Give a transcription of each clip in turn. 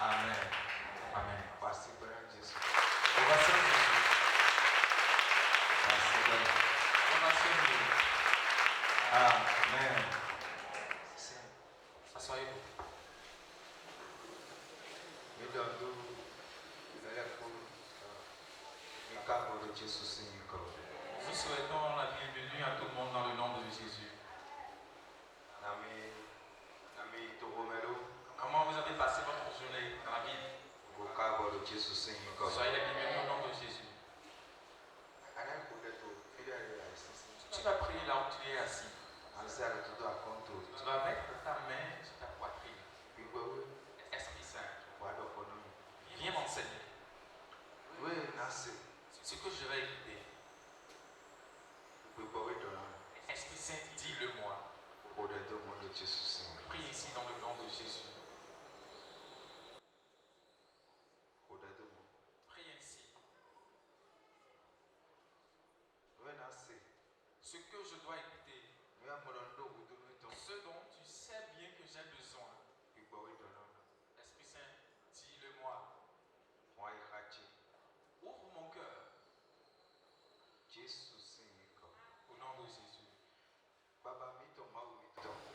Amen. Amen. Merci Père Jésus. Ovation Jésus. Merci Père. Ovation Jésus. Amen. Asseyez-vous. Mi donne le pour mi cabo de Jésus Seigneur. Nous souhaitons la bienvenue à tout le monde dans le nom de Jésus. Nami Togomelo. Comment vous avez passé votre journée dans la ville? Au cabo de Jésus Seigneur. Soyez les bienvenus au nom de Jésus. Tu vas prier là où tu es assis. Tu vas mettre ta main sur ta poitrine. Esprit Saint, viens m'enseigner. Ce que je vais écouter. Esprit Saint, dis-le-moi. Prie ici dans le nom de Jésus. Prie ainsi. Ce que je dois écouter. Ce dont tu sais bien que j'ai besoin. Esprit Saint, dis-le-moi. Ouvre mon cœur. Au nom de Jésus.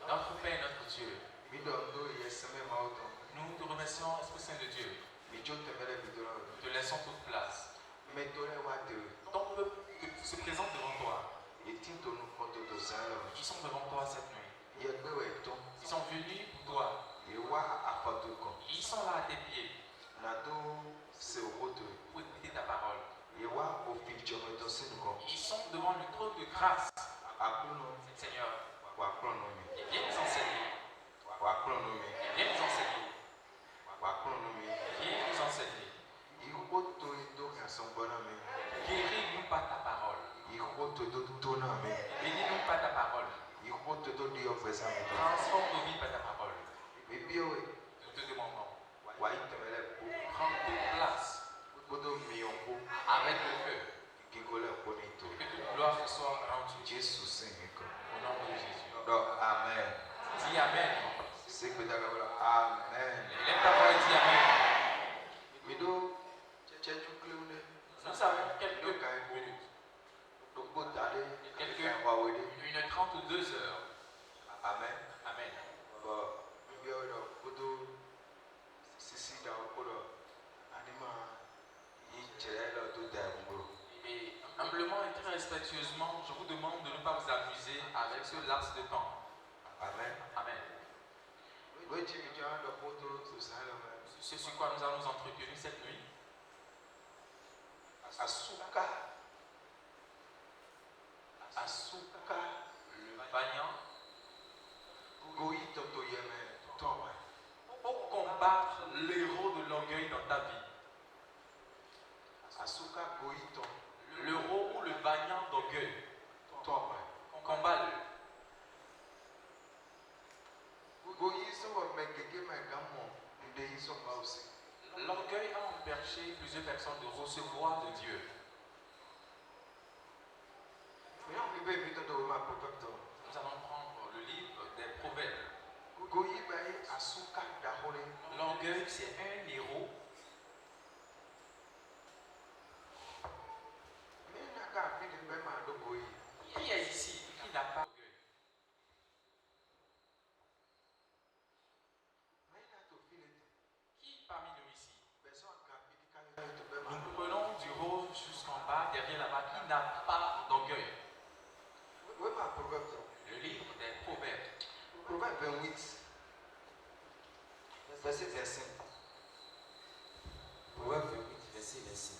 Notre Père, notre Dieu. Nous te remercions, Esprit Saint de Dieu. Nous te laissons toute place. Ton peuple se présente devant toi. Ils sont devant toi cette nuit. Ils sont venus pour toi. Ils sont là à tes pieds. Pour écouter ta parole. Ils sont devant le trône de grâce. Seigneur, et viens nous enseigner. Et viens nous enseigner. Viens nous enseigner. Guéris-nous par ta parole. Bénis-nous par ta parole. Transforme nos vies par ta parole. Nous te demandons. Prends toute place. Avec le feu. Que toute gloire soit rendue. Au nom de Jésus. Amen. Dis Amen. Amen. Lève ta voix et dis Amen. Nous avons quelques minutes. Quelques 1h30 ou 2 heures. Amen. Amen. Et humblement et très respectueusement, je vous demande de ne pas vous amuser avec ce laps de temps. Amen. Amen. C'est sur quoi nous allons nous entretenir cette nuit. Asuka. Le vaillant. Pour combattre l'héros de l'orgueil dans ta vie. L'héros ou le vaillant d'orgueil. Combat-le. L'orgueil a empêché plusieurs personnes de recevoir de Dieu. Nous allons prendre le livre des Proverbes. L'orgueil, c'est un héros. Qui est ici qui n'a pas d'orgueil? Qui parmi nous ici? Nous prenons du haut jusqu'en bas, derrière là-bas, qui n'a pas d'orgueil? Le livre des Proverbes. Proverbe 28, verset 25. Proverbe 28, verset 25.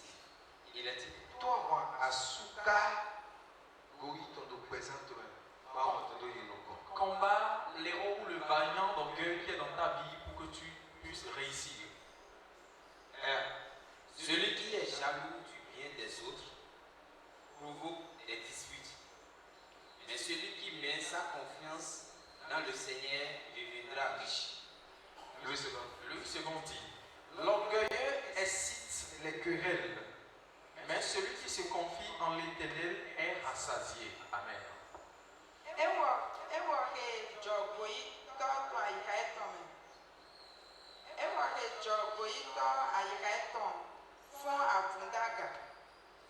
Il a dit, toi, moi, Asuka, combat l'héros ou le vaillant d'orgueil qui est dans ta vie pour que tu puisses réussir. Celui qui est jaloux du bien des autres provoque des disputes. Mais celui qui met sa confiance dans le Seigneur deviendra riche. Louis II dit, l'orgueilleux excite les querelles, mais celui qui se confie en l'Éternel est rassasié. Amen. dzɔgoyitɔ ayika etɔ̃ fún avundaga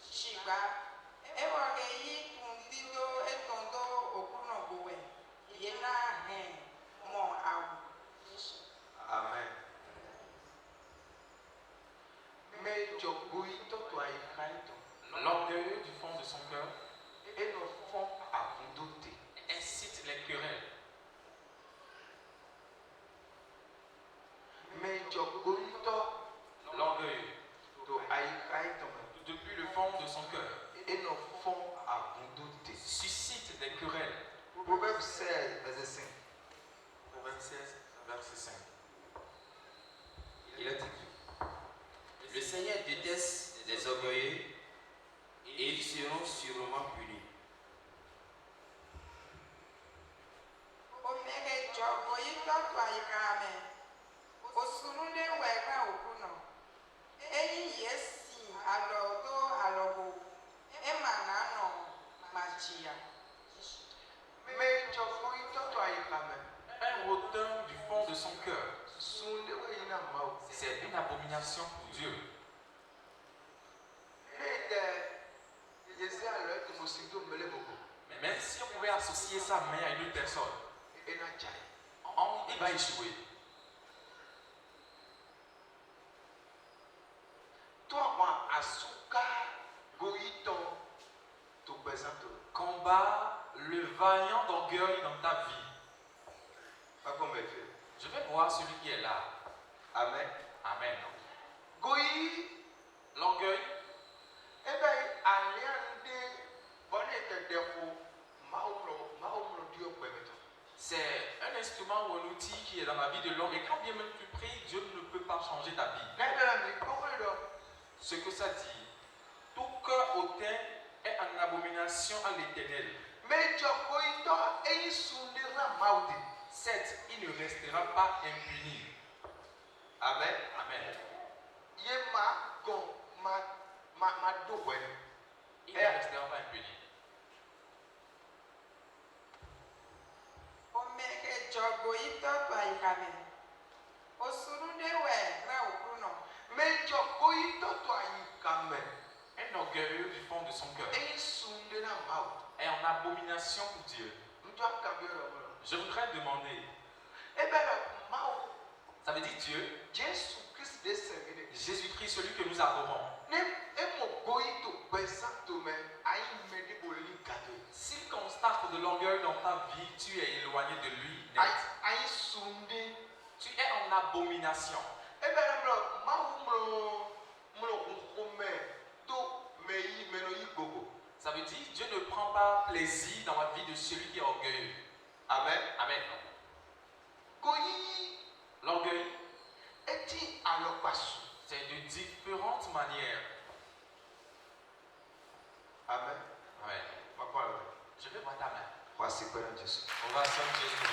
tsigba ewɔ ke yi tundido etɔ̃do okunɔgowɛ yena hɛ mɔ awu. Amen. Mais Djogoïto to aïkaïto. L'orgueilleux du fond de son cœur Et nos fonds à vous douter. incite les querelles. Mais Djogoïto L'orgueilleux, to aïkaïto. depuis le fond de son cœur, Et nos fonds à vous douter. suscite des querelles. Proverbe 16, verset 5. Proverbe 16, verset 5. Il est écrit. Le Seigneur déteste les orgueilleux et ils seront sûrement punis. Omeke dzɔgoyitɔ to ayika me osunu ɖe wɔ ɛgbɛ okunɔ eyi yesi alɔ do alɔgo ema nanɔ madzia. Mais Djogoïto to aïkame. Un hautain du fond de son cœur, Sunde wayina mau. c'est une abomination pour Dieu. Et Jésus a l'air que Mosido me lève beaucoup. Même si on pouvait associer sa main à une autre personne, Et na jai. il va échouer. Toi, moi, Asuka, Goïton, to présente. Combat le vaillant d'orgueil dans ta vie. Pas comme elle fait. Je vais voir celui qui est là. Amen. Amen. Goï, L'orgueil, eh bien, Aliande, bonne et défaut, Maumlo, Dieu, permettant. c'est un instrument ou un outil qui est dans la vie de l'homme. Et quand bien même tu pries, Dieu ne peut pas changer ta vie. Ce que ça dit, tout cœur hautain est en abomination à l'Éternel. Mais Djogoïto, et il soundera Maudi. Certes, il ne restera pas impuni. Amen. Amen. Yema, gon, ma douane. Il ne restera pas impuni. Omeke dzɔgoyitɔ to ayika me osunu ɖe wɔ ɛgbɛ okunɔ Mais Djogoïto, toi, il camé. Un orgueilleux du fond de son cœur Et il soundera Maudi. est en abomination pour Dieu. Nous doit cambier le monde. Je voudrais demander, Eh bien, Maudi. ça veut dire Dieu, Jésus-Christ de Saint-Denis. Jésus-Christ, celui que nous adorons. S'il constate de l'orgueil dans ta vie, tu es éloigné de lui. Net. Tu es en abomination. Ça veut dire Dieu ne prend pas plaisir dans la vie de celui qui est orgueilleux. Amen. Amen. L'orgueil, c'est de différentes manières. Amen. Ouais. Je vais voir ta main. Voici Père Jésus. On va sauver Jésus.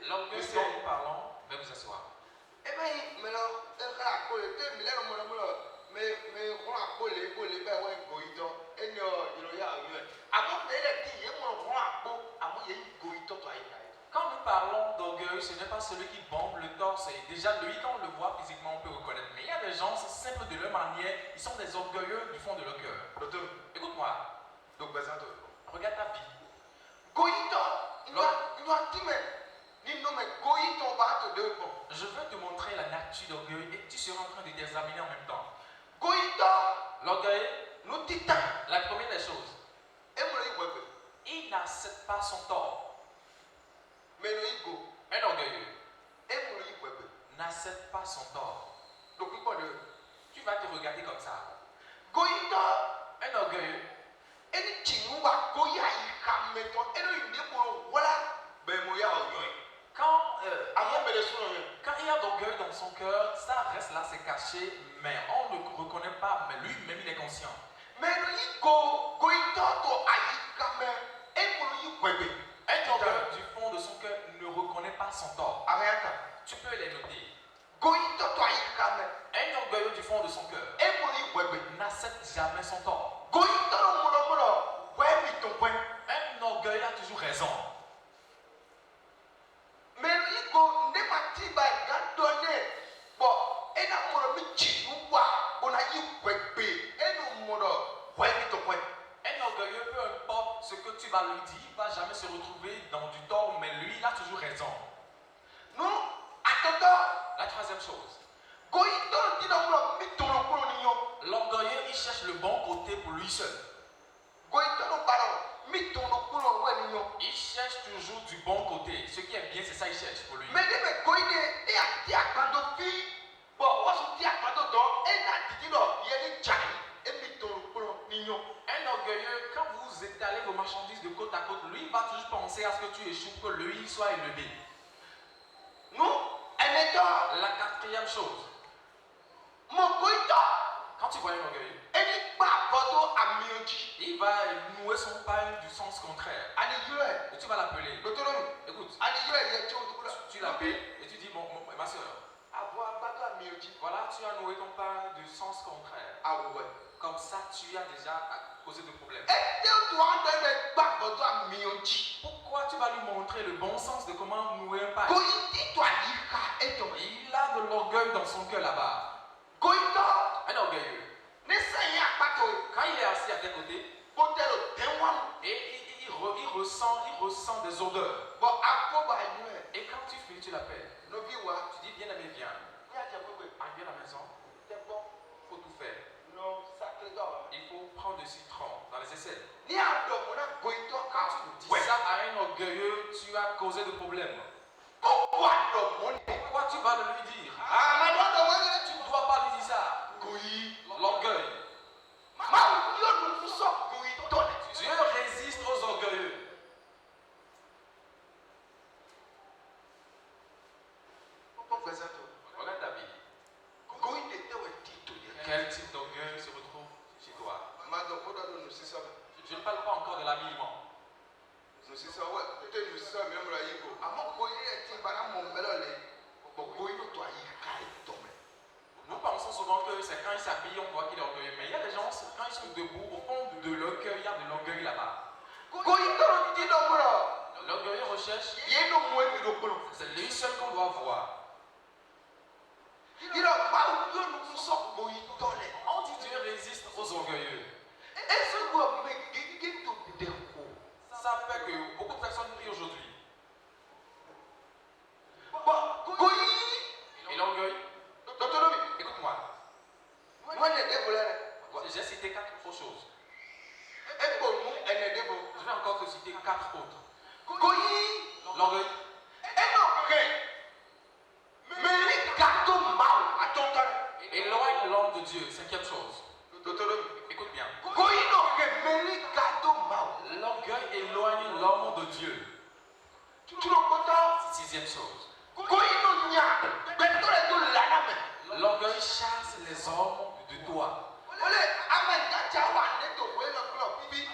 L'orgueil dont nous parlons, vais vous asseoir. Quand nous parlons d'orgueil, ce n'est pas celui qui bombe le torse. Et déjà, lui, quand on le voit physiquement, on peut reconnaître. Mais il y a des gens, c'est simple de leur manière, ils sont des orgueilleux du fond de leur cœur. Écoute-moi, regarde ta vie. Je veux te montrer la nature d'orgueil et tu seras en train de t'examiner en même temps. L'orgueil, la première des choses, il n'accepte pas son tort. Un orgueilleux n'accepte pas son tort. Tu vas te regarder comme ça. Un orgueilleux, quand il y a d'orgueil dans son cœur, ça reste là, c'est caché, mais on ne le reconnaît pas, mais lui-même il est conscient. Un orgueil du fond de son cœur ne reconnaît pas son tort. Tu peux les noter. Un orgueilleux du fond de son cœur n'accepte jamais son tort. Un orgueil a toujours raison. ce que tu vas lui dire va jamais se retrouver dans du tort, mais lui, il a toujours raison. La troisième chose, l'orgueilleux, il cherche le bon côté pour lui seul. Il cherche toujours du bon côté. Ce qui est bien, c'est ça qu'il cherche pour lui. Un orgueilleux, quand vous étalez vos marchandises de côte à côte, lui, il va toujours penser à ce que tu échoues, que lui soit élevé. La quatrième chose, quand tu vois un orgueilleux, il va nouer son pain du sens contraire. Et tu vas l'appeler. Écoute, tu l'appelles et tu dis, ma soeur, voilà, tu as noué ton pain du sens contraire. Comme ça, tu as déjà causé de problèmes. Pourquoi tu vas lui montrer le bon sens de comment nouer un pain? Il a de l'orgueil dans son cœur là-bas. Un orgueilleux. Quand il est assis à tes côtés, et il ressent des odeurs. Et quand tu finis, tu l'appelles. Tu dis, bien aimé, viens. Viens à la maison. Il faut tout faire. Il faut prendre du citron dans les aisselles. Quand tu dis ça à un orgueilleux, tu as causé de problèmes. Pourquoi tu vas le lui dire? Tu ne dois pas lui dire ça. L'orgueil. Dieu résiste aux orgueilleux. Regarde ta vie. Quel type d'orgueil se retrouve chez toi? Je ne parle pas encore de l'habillement. Nous pensons souvent que c'est quand ils s'habillent, on voit qu'il est orgueilleux. Mais il y a des gens, quand ils sont debout, au fond de leur cœur, il y a de l'orgueil là-bas. L'orgueilleux recherche, c'est lui seul qu'on doit voir. On dit Dieu résiste aux orgueilleux. Ça fait que beaucoup de personnes prient aujourd'hui. Et l'orgueil, écoute-moi. J'ai cité 4 autres choses. Je vais encore te citer 4 autres. L'orgueil. Éloigne l'homme de Dieu, 5e chose. Écoute bien. L'orgueil éloigne l'homme de Dieu. 6e chose. L'orgueil chasse les hommes de toi.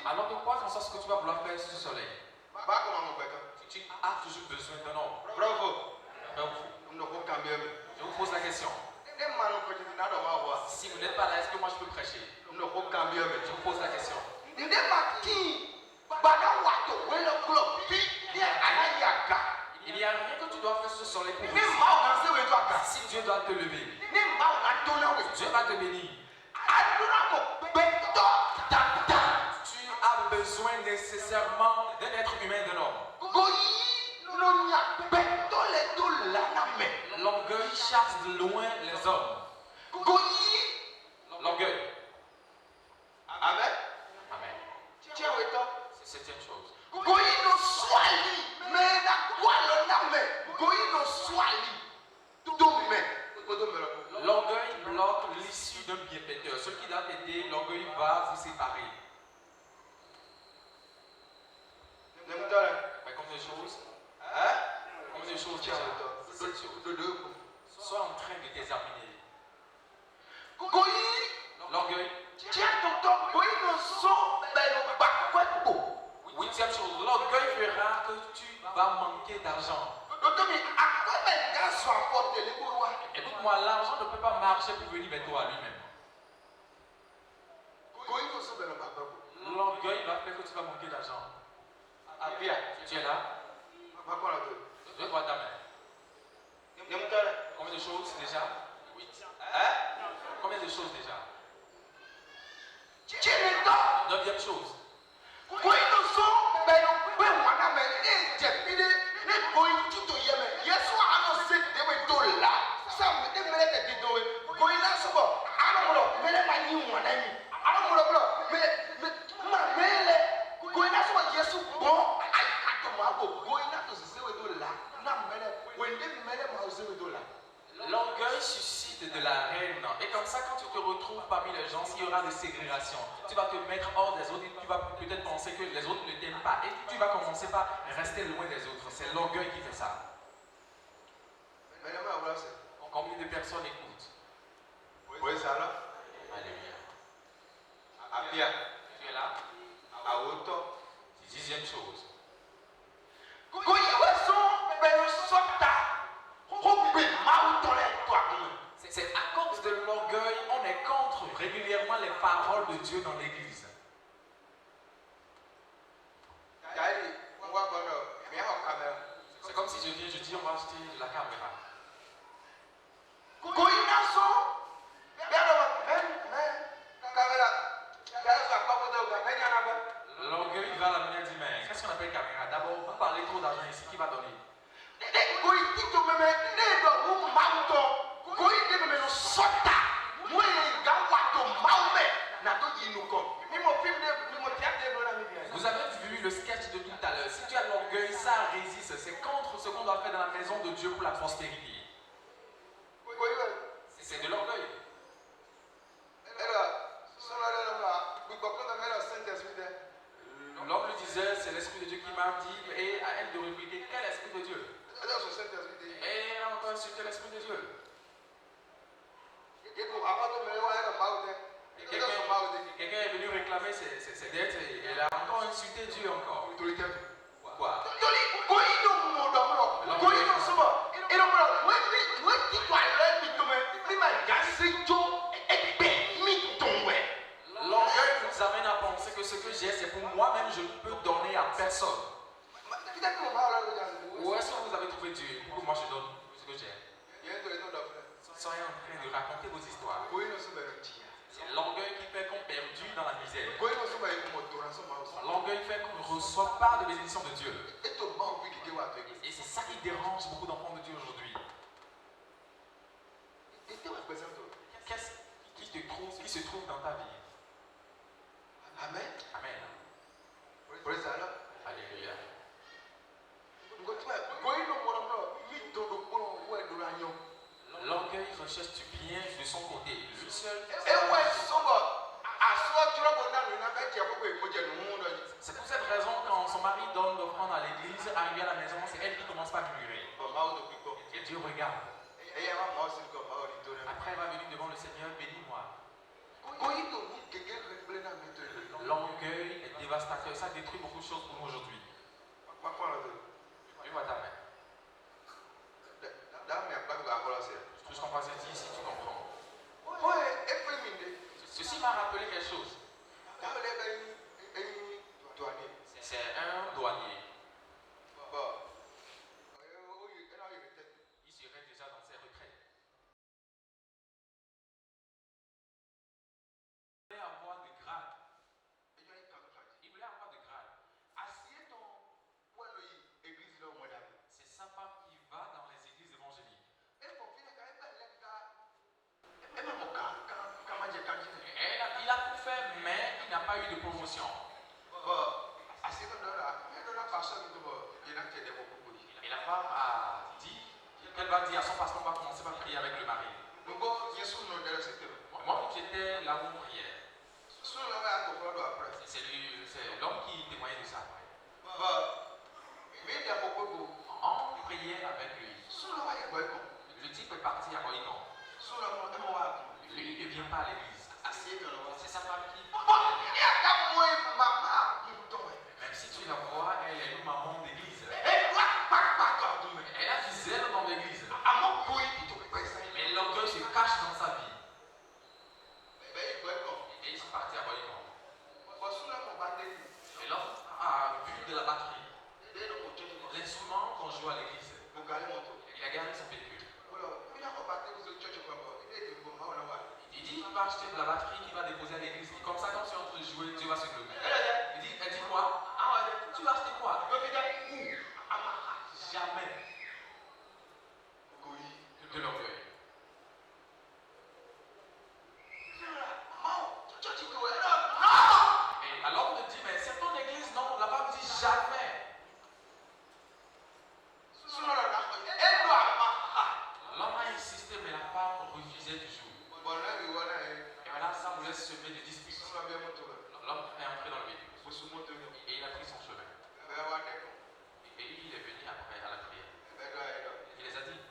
Alors que quoi qu'en soit ce que tu vas vouloir faire sur ce soleil, tu as toujours besoin d'un homme. Bravo. Je vous pose la question. Si vous n'êtes pas là, est-ce que moi je peux prêcher? Je vous pose la question. Il n'y a rien que tu dois faire sur ce soleil pour réussir. Si Dieu doit te lever, Dieu va te bénir. Tu as besoin nécessairement d'un être humain, d'un homme. L'orgueil chasse de loin les hommes. L'orgueil. Amen. Amen. C'est 7e chose. L'orgueil bloque l'issue d'un bienfaiteur. Ce qui doit t'aider, l'orgueil va vous séparer. Mais combien de choses? Combien de choses déjà? 7 choses. Sois en train de t'examiner. L'orgueil. 8e chose. L'orgueil fera que tu vas manquer d'argent. Écoute-moi, l'argent ne peut pas marcher pour venir vers toi lui-même. L'orgueil va faire que tu vas manquer d'argent. Tu es là? Je vois ta main. Combien de choses déjà? 8. Combien de choses déjà? 9e chose. L'orgueil suscite de la haine. Et comme ça, quand tu te retrouves parmi les gens, il y aura des ségrégations. Tu vas te mettre hors des autres et tu vas peut-être penser que les autres ne t'aiment pas. Et tu vas commencer par rester loin des autres. C'est l'orgueil qui fait ça. Combien de personnes écoutent? Oui, ça là. Alléluia. Apia. Tu es là? À Auto. Dixième chose. C'est à cause de l'orgueil, on est contre régulièrement les paroles de Dieu dans l'église. C'est comme si je viens, je dis on va acheter de la caméra. L'orgueil va l'amener à dire mais qu'est-ce qu'on appelle caméra? D'abord, vous parlez trop d'argent ici, qui va donner? Vous avez vu le sketch de tout à l'heure. Si tu as l'orgueil, ça résiste. C'est contre ce qu'on doit faire dans la maison de Dieu pour la prospérité. C'est de l'orgueil. L'homme lui disait, c'est l'Esprit de Dieu qui m'a dit, et à elle de répliquer, quel Esprit de Dieu? Et elle a encore insulté l'Esprit de Dieu. Quelqu'un est venu réclamer ses dettes et elle a encore insulté Dieu encore. Quoi? L'orgueil nous amène à penser que ce que j'ai, c'est pour moi-même, je ne peux donner à personne. Où est-ce que vous avez trouvé Dieu? Pourquoi moi je donne ce que j'ai? Soyez en train de raconter vos histoires. C'est l'orgueil qui fait qu'on perdue dans la misère. L'orgueil fait qu'on ne reçoit pas de bénédiction de Dieu. Et c'est ça qui dérange beaucoup d'enfants de Dieu aujourd'hui. Qu'est-ce qui se trouve dans ta vie? Amen. Amen. Alléluia. L'orgueil recherche du bien de son côté. Lui seul. C'est pour cette raison quand son mari donne l'offrande à l'église, arrivé à la maison, c'est elle qui commence par murmurer. Et Dieu regarde. Après elle va venir devant le Seigneur, bénis-moi. L'orgueil est dévastateur, ça détruit beaucoup de choses pour nous aujourd'hui. Oui, moi ta main. Je comprends ça dit si tu comprends. Ceci m'a rappelé quelque chose. C'est un douanier. Il serait déjà dans ses retraites. Il voulait avoir de grade. Il voulait avoir de grade. C'est sa femme qui va dans les églises évangéliques. Il a tout fait, mais il n'a pas eu de promotion. Et la femme a dit qu'elle va dire à son pasteur, on va commencer par prier avec le mari. Moi, j'étais là où on priait. C'est l'homme qui témoignait de ça. On priait avec lui. Le type est parti à Boycon. Lui ne vient pas à l'église. C'est sa femme qui. Même si tu la vois, elle est une maman d'église. Elle a du zèle dans l'église. Mais l'orgueil se cache dans sa vie. Et ils sont partis à Boycon. Et l'homme a vu de la batterie. L'instrument qu'on joue à l'église. Il a gardé son véhicule. Il dit qu'il va acheter de la batterie qu'il va déposer à l'église. Il mais c'est ton église, non? La femme dit jamais. L'homme a insisté, mais la femme refusait toujours. Et maintenant, ça voulait semer des disputes. L'homme est entré dans le véhicule et il a pris son chemin. Et il est venu après à la prière. Il les a dit.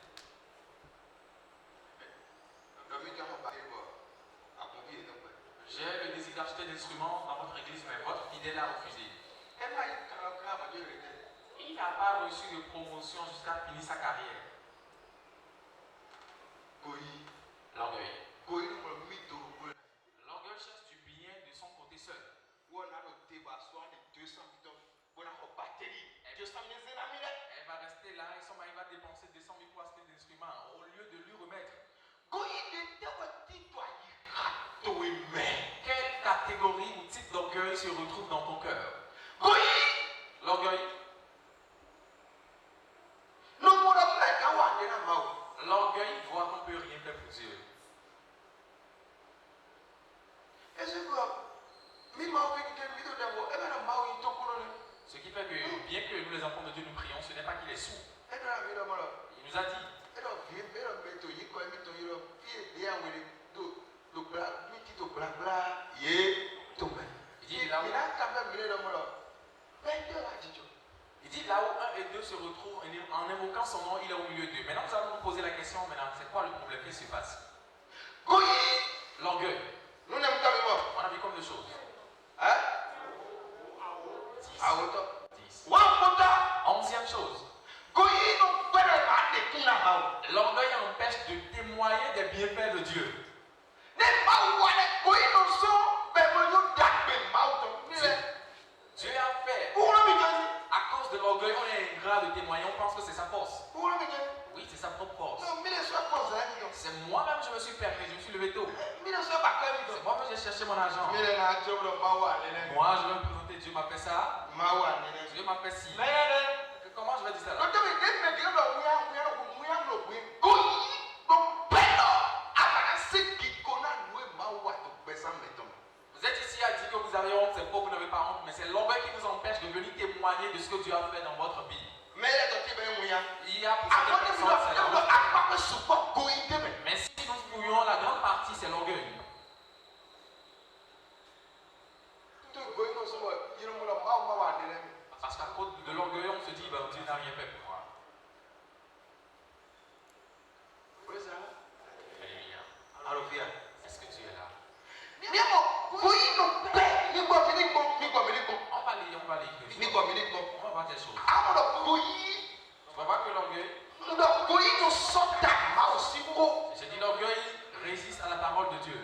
J'ai le désir d'acheter des instruments dans votre église, mais votre fidèle a refusé. Il n'a pas reçu de promotion jusqu'à finir sa carrière. L'orgueil. L'orgueil cherche du bien de son côté seul. Elle va rester là et son mari va dépenser 200 000 pour acheter des instruments au lieu de lui remettre. Quelle catégorie ou type d'orgueil se retrouve dans ton cœur? L'orgueil. L'orgueil voit qu'on ne peut rien faire pour Dieu. Ce qui fait que, bien que nous les enfants de Dieu nous prions, ce n'est pas qu'il est sourd. Il nous a dit. Il dit là où 1 et 2 se retrouvent en invoquant son nom, il est au milieu d'eux. Maintenant nous allons nous poser la question, maintenant c'est quoi le problème qui se passe? L'orgueil. On a vu comme de choses. 10. 11e chose. L'orgueil empêche de témoigner des bienfaits de Dieu. Dieu a fait. À cause de l'orgueil, on est ingrat de témoigner, on pense que c'est sa force. Oui, c'est sa propre force. C'est moi-même, je me suis permis, je me suis levé tôt. C'est moi-même, j'ai cherché mon argent. Moi, je vais me présenter, Dieu m'a fait ça. Dieu m'a fait ci. Comment je vais dire ça là? Vous êtes ici à dire que vous avez honte, c'est pas que vous n'avez pas honte, mais c'est l'orgueil qui vous empêche de venir témoigner de ce que Dieu a fait dans votre vie. Il y a pour certaines personnes, c'est l'orgueil. Mais si nous fouillons, la grande partie, c'est l'orgueil. Parce qu'à cause de l'orgueil, on se dit, ben, Dieu n'a rien fait pour moi. Alléluia. Est-ce que tu es là? On va lire. On va voir quelque chose. On va voir que l'orgueil. J'ai dit l'orgueil résiste à la parole de Dieu.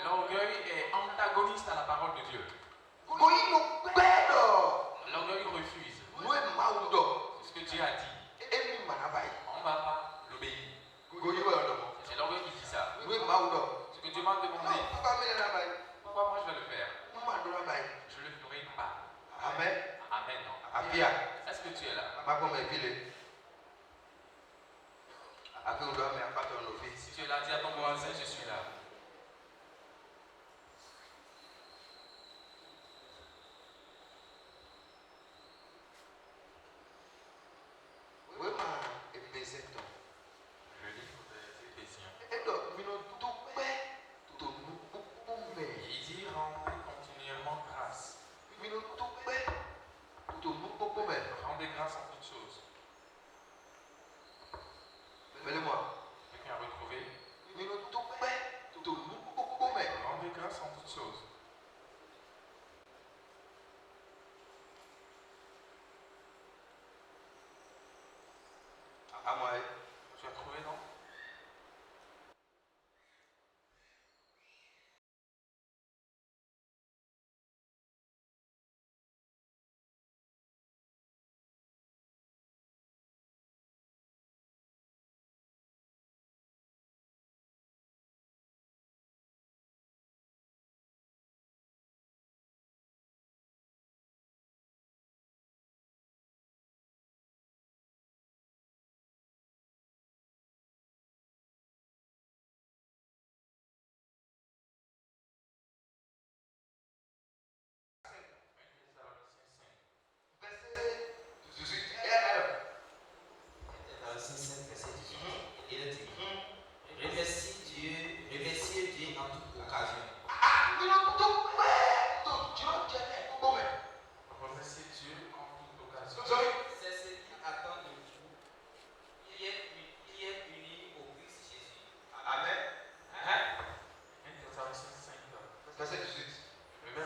L'orgueil est antagoniste à la parole de Dieu. L'orgueil refuse. C'est ce que Dieu a dit. On ne va pas l'obéir. C'est l'orgueil qui dit ça. Ce que Dieu m'a demandé. Pourquoi moi je vais le faire? Je ne le ferai pas. Amen. Amen. Non. Est-ce que tu es là? Si tu es là, dis à ton voisin, je suis là. Le livre des Éphésiens. Il dit rendez continuellement grâce. Rendez grâce en toutes choses.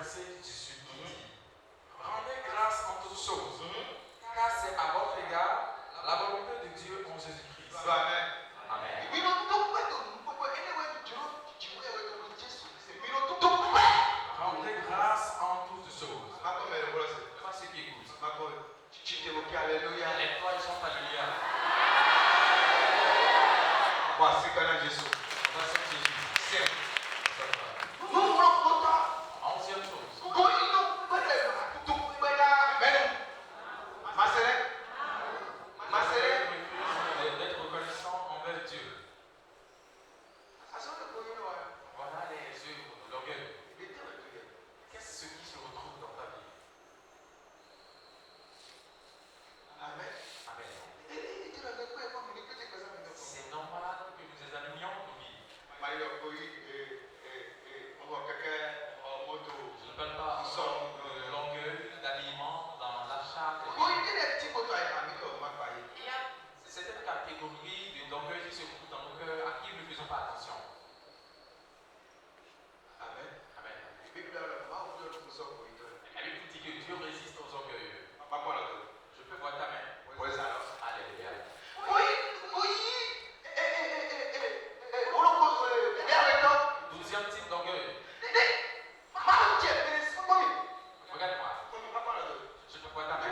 verset 18 qui dit rendez grâce en toutes choses, car c'est à votre égard la volonté de Dieu en Jésus-Christ. Amen. Amen. Rendez grâce en toutes choses. Pas ceux qui écoutent. Alléluia. Les toi, ils chantent Alléluia. Voici quand même Jésus. Voici Jésus. Onzième chose. D'être reconnaissant envers Dieu. Voilà les œuvres de l'orgueil. Qu'est-ce qui se retrouve dans ta vie? Amen. Amen. C'est normal que nous examinions nos vies. Je ne parle pas de l'orgueil, d'habillement dans l'achat. Il y a certaines catégories d'orgueil qui se trouvent dans nos cœurs à qui nous ne faisons pas attention. Amen. Amen. Amen. La Bible dit que Dieu résiste aux orgueilleux. Je peux voir ta main. Alléluia. Douzième type d'orgueil. Regarde-moi. Je peux voir ta main.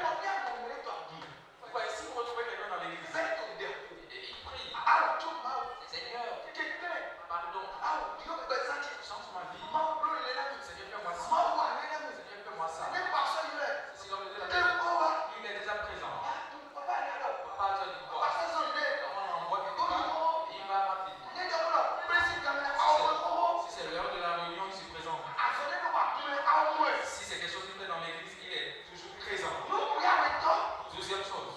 Pourquoi ici vous retrouvez quelqu'un dans l'église et il prie. Seigneur, pardon. Change ma vie. Seigneur, fais-moi ça. Seigneur, fais-moi ça. Si l'homme est là, il est déjà présent. Papa, tu as dit quoi? On envoie quelque part. Il va rapidement. Si c'est l'heure de la réunion, il se présente. Si c'est quelque chose qui fait dans l'église, il est toujours présent. 12e chose.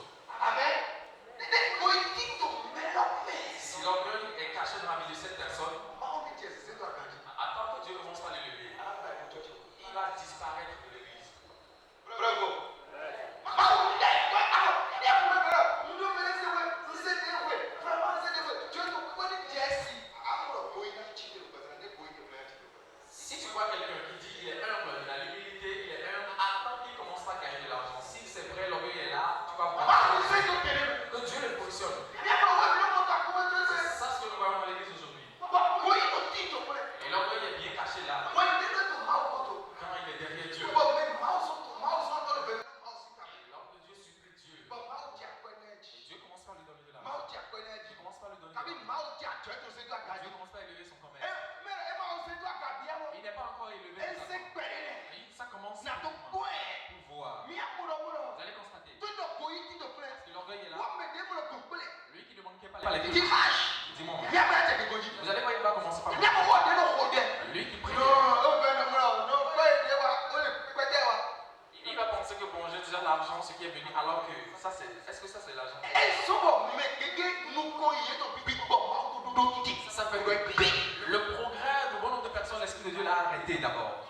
Si l'orgueil est caché dans la vie de cette personne, attends que Dieu commence par l'élever. Il va disparaître de l'église. Bravo. Si tu vois quelqu'un qui dit qu'il est humble, il a l'humilité, il est humble, attends qu'il commence par gagner de l'argent. Si c'est vrai, l'orgueil est là, tu vas voir que Dieu le positionne. C'est ça ce que nous voyons dans l'église aujourd'hui. Et l'orgueil est bien caché là, quand il est derrière Dieu. Et lorsque Dieu supplie Dieu, et Dieu commence par lui donner de l'argent. Dieu commence par lui donner de l'argent. Dieu commence par élever son commerce. Il n'est pas encore élevé. Ça commence pour voir. Vous allez constater. Parce que l'orgueil est là. Lui qui ne manquait pas les questions. Dis-moi. Vous allez voir, il va commencer par lui qui prie. Il va penser que bon, j'ai déjà l'argent, ce qui est venu, alors que ça c'est. Est-ce que ça c'est l'argent? Ça fait que le progrès de bon nombre de personnes, l'Esprit de Dieu l'a arrêté d'abord.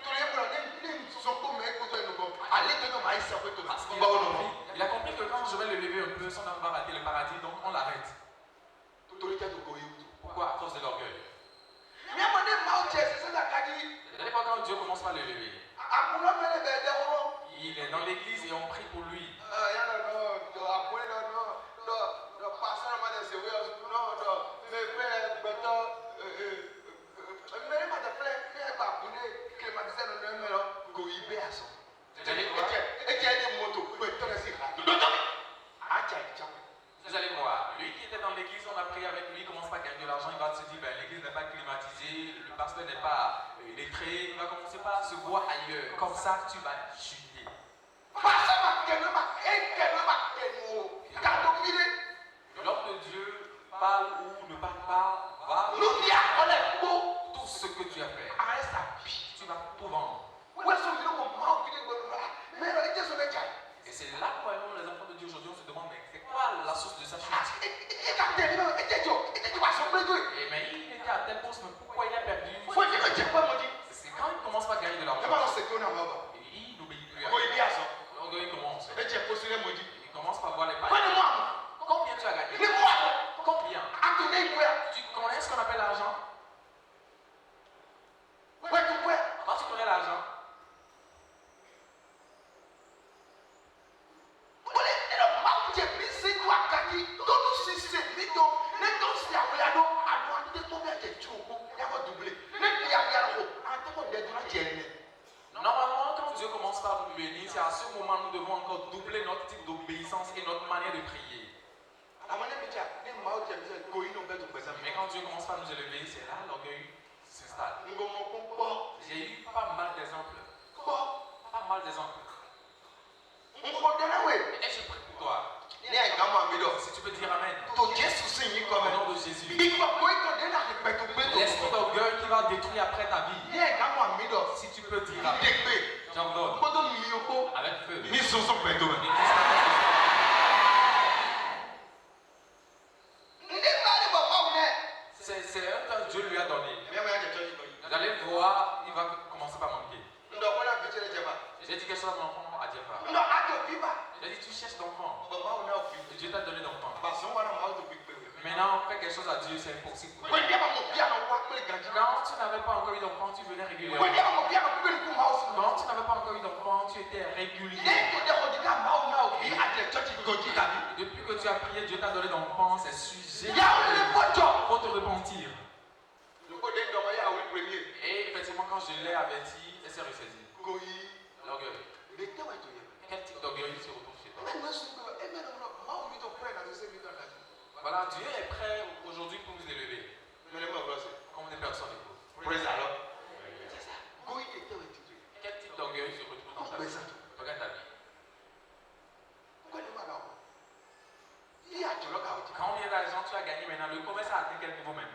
Parce qu'il a compris que quand je vais le lever un peu, son âme va rater le paradis, donc on l'arrête. Pourquoi? À cause de l'orgueil. Vous allez voir quand Dieu commence par le lever. Il est dans l'église et on prie pour lui. Vous allez voir, lui qui était dans l'église, on a prié avec lui, il commence pas à gagner de l'argent, il va se dire, ben, l'église n'est pas climatisée, le pasteur n'est pas lettré, il va commencer par se voir ailleurs. Comme ça, tu vas chuter. L'homme de Dieu parle ou ne parle pas, va tout ce que tu as fait. Tu vas tout vendre. Et c'est là que voyons les enfants de Dieu aujourd'hui, on se demande, mais c'est quoi la source de sa chute? Et mais il était à tel poste, mais pourquoi il a perdu? C'est quand il commence pas à gagner de l'argent. Il n'obéit plus à Dieu. L'orgueil commence. Il commence par voir les pailles. Combien tu as gagné? Combien? Tu connais ce qu'on appelle l'argent? Quand tu connais l'argent, quand Dieu commence par nous bénir, c'est à ce moment que nous devons encore doubler notre type d'obéissance et notre manière de prier. Mais quand Dieu commence par nous élever, c'est là l'orgueil s'installe. J'ai eu pas mal d'exemples. Pas mal d'exemples. Et je prie pour toi. Si tu peux dire Amen. Au nom de Jésus. L'esprit d'orgueil qui va détruire après ta vie. Si tu peux dire Amen. J'en donne. Avec feu. C'est un temps que Dieu lui a donné. Vous allez voir, il va commencer par manquer. J'ai dit quelque chose à mon enfant à Diefa. J'ai dit tu cherches d'enfant. Dieu t'a donné d'enfant. Maintenant, fais quelque chose à Dieu, c'est impossible. Quand tu n'avais pas encore eu d'enfant, tu venais régulièrement. Quand tu n'avais pas encore eu d'enfant, tu étais régulier. Depuis que tu as prié, Dieu t'a donné d'enfant, c'est sujet. Il faut te repentir. Et effectivement, quand je l'ai averti, elle s'est ressaisie. L'orgueil. Quel type d'orgueil se retrouve chez toi? Voilà, Dieu est prêt aujourd'hui pour nous élever. Comme des personnes égaux. Quel type d'orgueil se retrouve dans ta vie? Regarde ta vie. Combien d'argent tu as gagné maintenant? Le commerce a atteint quel niveau même?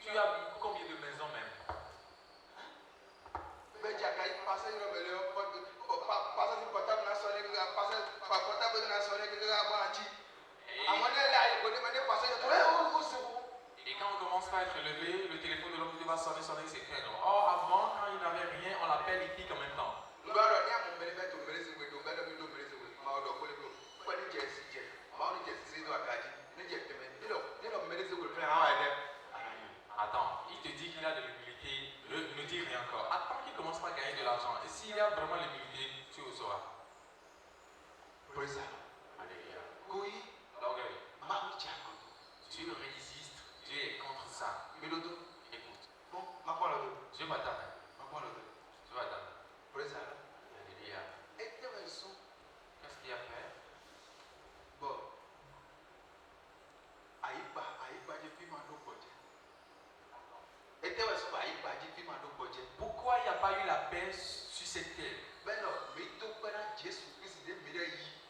Tu as combien de maisons même? Et quand on commence à être élevé, le téléphone de l'homme va sonner, s'éteindre. Or, avant, quand il n'avait rien, on l'appelle, il clique en même temps. Attends, il te dit qu'il a de l'humilité, ne dis rien encore. Attends qu'il commence par gagner de l'argent. Et s'il y a vraiment l'humilité, tu le sauras. Alléluia. L'orgueil. Tu résistes, Dieu est contre ça. Écoute. Dieu va t'amener. Dieu va t'amener. Alléluia. Qu'est-ce qu'il a fait? Pourquoi il n'y a pas eu la paix sur cette terre?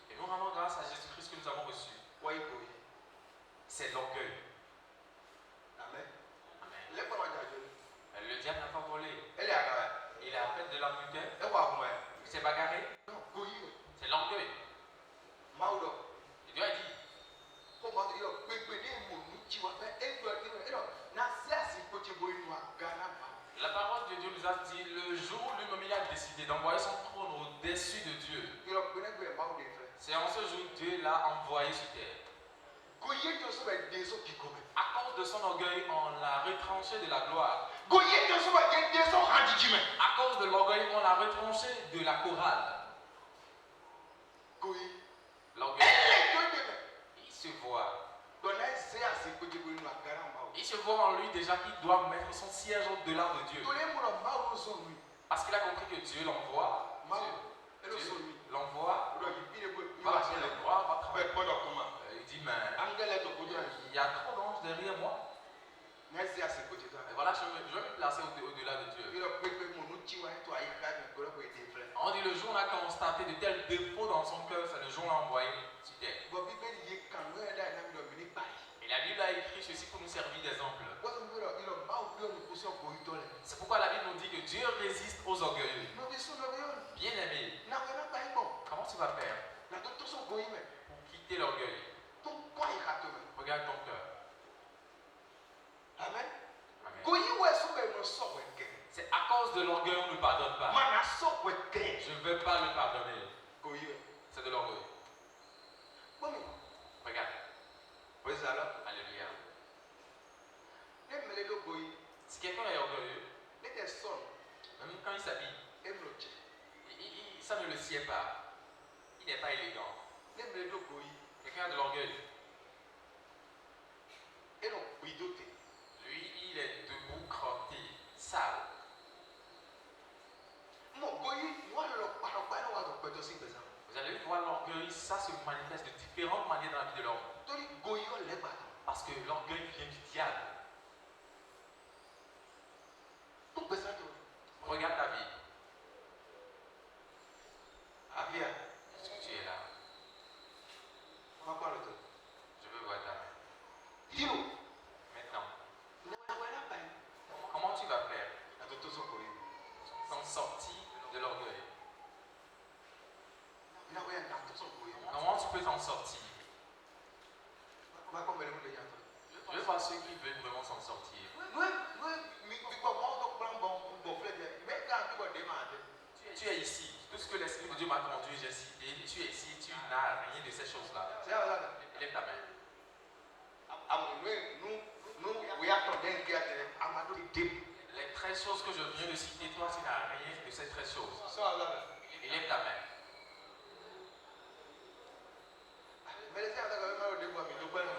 Et nous rendons grâce à Jésus-Christ que nous avons reçu. C'est l'orgueil. Amen. Le diable n'a pas volé. Il a à peine de la butin. Il s'est bagarré. C'est l'orgueil. Et Dieu a dit. La parole de Dieu nous a dit le jour où lui-même il a décidé d'envoyer son trône au-dessus de Dieu. C'est en ce jour que Dieu l'a envoyé sur terre. À cause de son orgueil, on l'a retranché de la gloire. À cause de l'orgueil, on l'a retranché de la chorale. L'orgueil. Il se voit. Il se voit en lui déjà qu'il doit mettre son siège au-delà de Dieu. Parce qu'il a compris que Dieu l'envoie. Dieu l'envoie. Va à l'endroit, va travailler. Il dit, mais il y a trop d'anges derrière moi. Et voilà, je vais me placer au-delà de Dieu. On dit le jour où on a constaté de tels défauts dans son cœur, c'est le jour où on l'a envoyé sur terre. Et la Bible a écrit ceci pour nous servir d'exemple. C'est pourquoi la Bible nous dit que Dieu résiste aux orgueilleux. Bien aimé, comment tu vas faire pour quitter l'orgueil? Regarde ton cœur. Amen. Amen. C'est à cause de l'orgueil qu'on ne pardonne pas. Je ne veux pas le pardonner. C'est de l'orgueil. Regarde. Alléluia. Si quelqu'un est orgueilleux, même quand il s'habille, ça ne le sied pas. Il n'est pas élégant. Quelqu'un a de l'orgueil. Lui, il est debout, crotté, sale. peut s'en sortir. Je veux voir ceux qui veulent vraiment s'en sortir. Tu es ici. Tout ce que l'Esprit de Dieu m'a conduit, j'ai cité. Tu es ici, tu n'as rien de ces choses-là. Lève ta main. Les 13 choses que je viens de citer, toi, tu n'as rien de ces 13 choses. Lève ta main.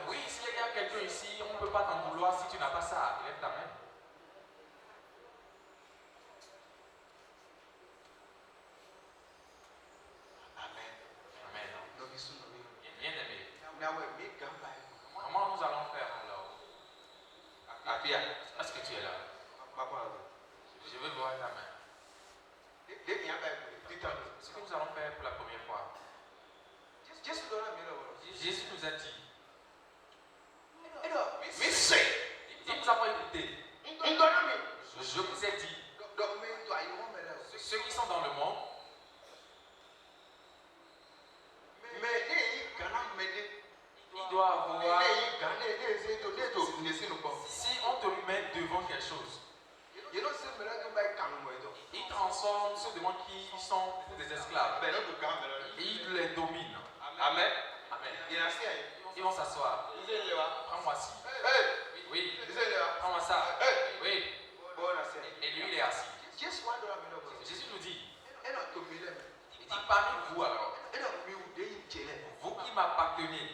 Oui, s'il y a quelqu'un ici, on ne peut pas t'en vouloir si tu n'as pas ça. Lève ta main. Amen. Bien aimé. Comment nous allons faire alors? Est-ce que tu es là? Je veux voir ta main. Ce que nous allons faire pour la première fois. Jésus nous a dit. Il nous a pas écouté. Je vous ai dit. Ceux qui sont dans le monde. Il doit avoir. Si on te met devant quelque chose, il transforme ceux devant qui sont pour des esclaves. Et il les domine. Amen. Amen. Ils vont s'asseoir. Prends-moi ci. Oui. Prends-moi ça. Oui. Et lui, il est assis. Jésus nous dit. Il dit parmi vous alors. Vous qui m'appartenez.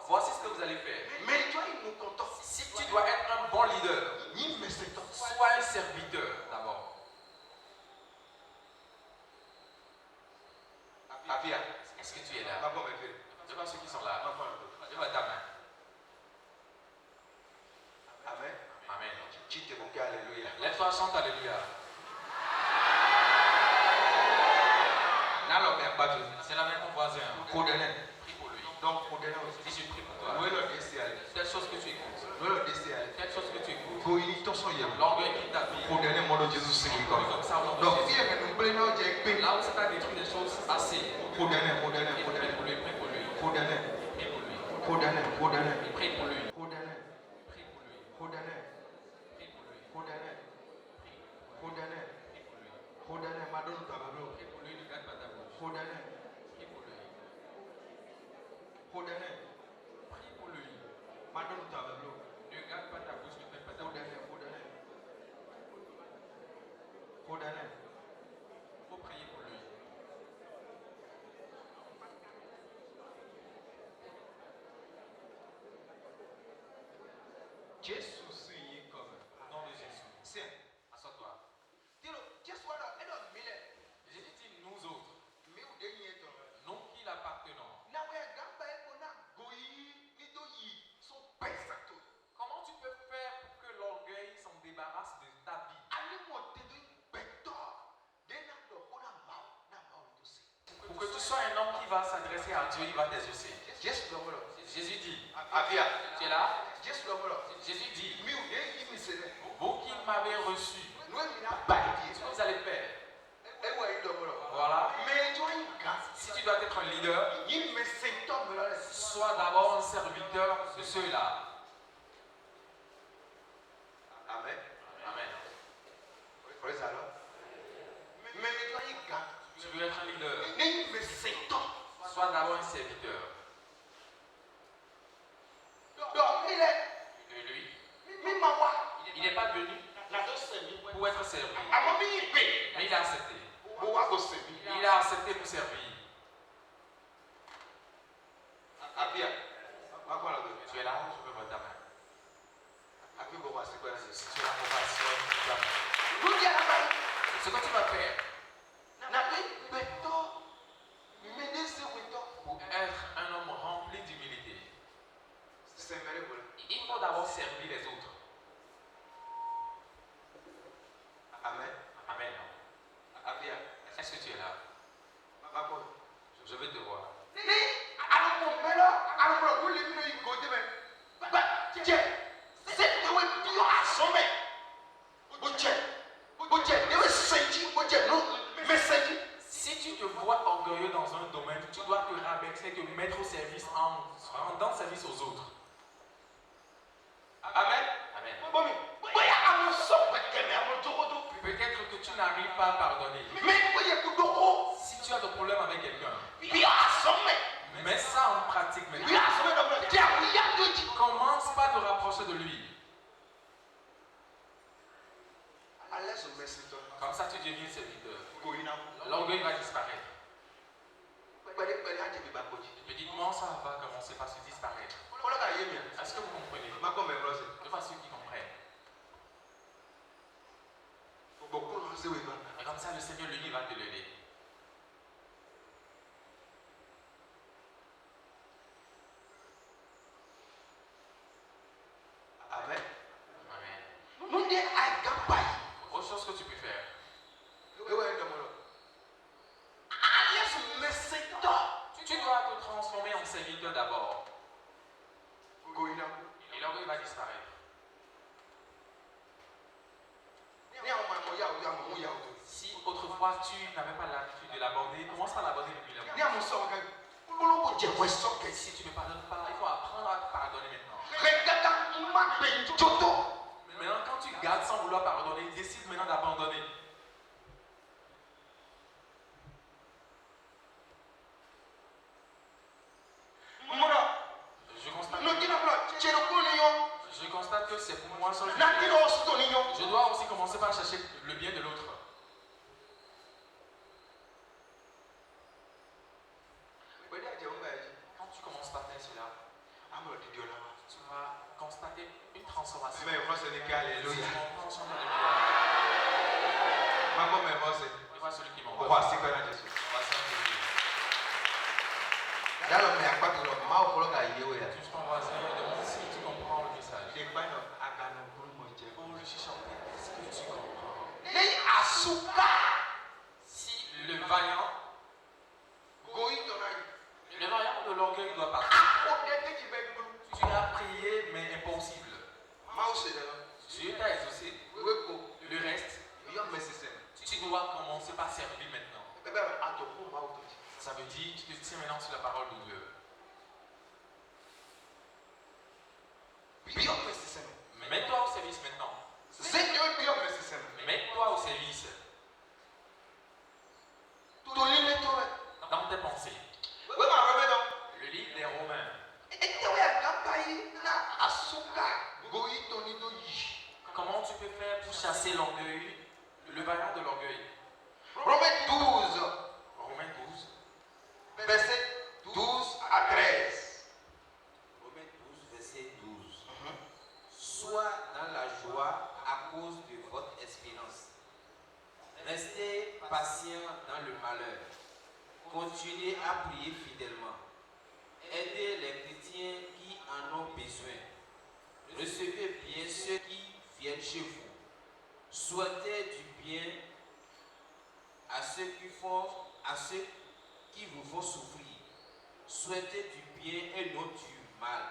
Voici ce que vous allez faire. Si tu dois être un bon leader, sois un serviteur d'abord. Est-ce que tu es là? Je vois ceux qui sont là. Je vois ta main. Amen. Lève-toi, chante Alléluia. C'est la main de ton voisin. Prie pour lui. Si je prie pour toi. Telle chose que tu écoutes. Telle chose que tu écoutes. L'orgueil qui t'habille. Là où ça t'a détruit des choses assez. Prie pour lui. Prie pour lui. Prie pour lui. Prie pour lui. Ne garde pas ta bouche. Prie pour lui. Prie pour lui. Ne garde pas ta bouche, ne ferme pas ta bouche. Il faut prier pour lui. Au nom de Jésus. Assois-toi. Jésus dit nous autres, nous qui l'appartenons. Comment tu peux faire pour que l'orgueil s'en débarrasse de ta vie? Pour que tu sois un homme qui va s'adresser à Dieu, il va t'exaucer. Jésus dit, tu es là? Jésus dit, vous qui m'avez reçu, ce que vous allez faire. Voilà. Si tu dois être un leader, sois d'abord un serviteur de ceux-là. Amen. Amen. Praise the Lord. Tu veux être un leader, sois d'abord un serviteur de lui. Il n'est pas venu pour être servi, mais il a accepté. Il a accepté pour servir. Tu es là, je veux voir ta main. Si tu es la compassion, ta main. Ce que tu vas faire pour être un homme rempli d'humilité, il faut d'abord servir les autres. Amen. Amen. Est-ce que tu es là? Je veux te voir. Si tu te vois orgueilleux dans un domaine, tu dois te rabaisser mettre au service en rendant service aux autres. Amen. Amen. Peut-être que tu n'arrives pas à pardonner. Si tu as des problèmes avec quelqu'un, mets ça en pratique maintenant. Commence pas à te rapprocher de lui. Comme ça, tu deviens serviteur. L'orgueil va disparaître. Petitement, ça va commencer par se disparaître. Est-ce que vous comprenez? De façon qui comprennent. Et comme ça, le Seigneur, lui, va te lever. Amen. Amen. Amen. Autre chose que tu peux faire. Tu dois te transformer en serviteur d'abord. Et l'orgueil va disparaître. Si autrefois tu n'avais pas l'habitude de l'aborder, commence à l'aborder régulièrement. Si tu ne pardonnes pas, il faut apprendre à pardonner maintenant. Maintenant, quand tu gardes sans vouloir pardonner, décide maintenant d'abandonner. Je constate que c'est pour moi seul. Je dois aussi commencer par chercher le bien de l'autre. Quand tu commences par faire cela, tu vas constater une transformation. Alléluia. Et voilà celui qui m'envoie. On va s'y faire en Jésus. Touche ton voisin et demande si tu comprends le message. Pour le chuchoter, est-ce que tu comprends? Si le vaillant de l'orgueil doit partir, tu as prié mais impossible. Dieu t'a exaucé. Le reste, tu dois commencer par servir maintenant. Ça veut dire que tu te tiens maintenant sur la parole de Dieu. Mets-toi au service maintenant. Mets-toi au service. Dans tes pensées. Le livre des Romains. Comment tu peux faire pour chasser l'orgueil, le vaillant de l'orgueil? Romains 12, Romains 12. verset 12 à 13. Romains 12, verset 12. Sois dans la joie à cause de votre espérance. Restez patient dans le malheur. Continuez à prier fidèlement. Aidez les chrétiens qui en ont besoin. Recevez bien ceux qui viennent chez vous. Souhaitez du bien à ceux qui vous font souffrir. Souhaitez du bien et non du mal.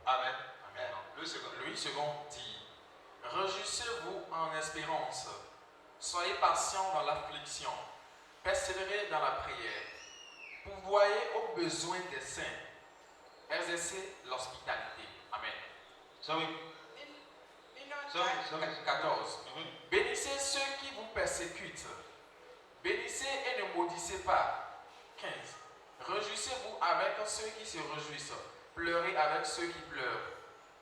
Amen. Amen. Louis II dit: réjouissez-vous en espérance. Soyez patients dans l'affliction. Persévérez dans la prière. Pourvoyez aux besoins des saints. Exercez l'hospitalité. Amen. 14. Bénissez ceux qui vous persécutent. Bénissez et ne maudissez pas. 15. Réjouissez-vous avec ceux qui se réjouissent. Pleurez avec ceux qui pleurent.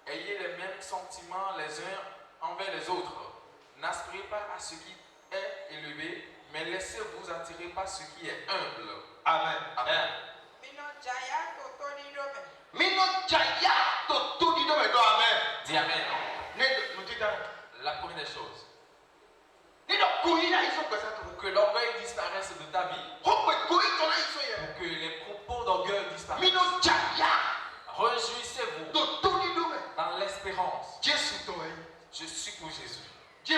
Ayez les mêmes sentiments les uns envers les autres. N'aspirez pas à ce qui est élevé, mais laissez-vous attirer par ce qui est humble. Amen. Amen. Dis Amen. La première des choses, pour que l'orgueil disparaisse de ta vie, pour que les propos d'orgueil disparaissent, réjouissez-vous dans l'espérance. Je suis pour Jésus. Je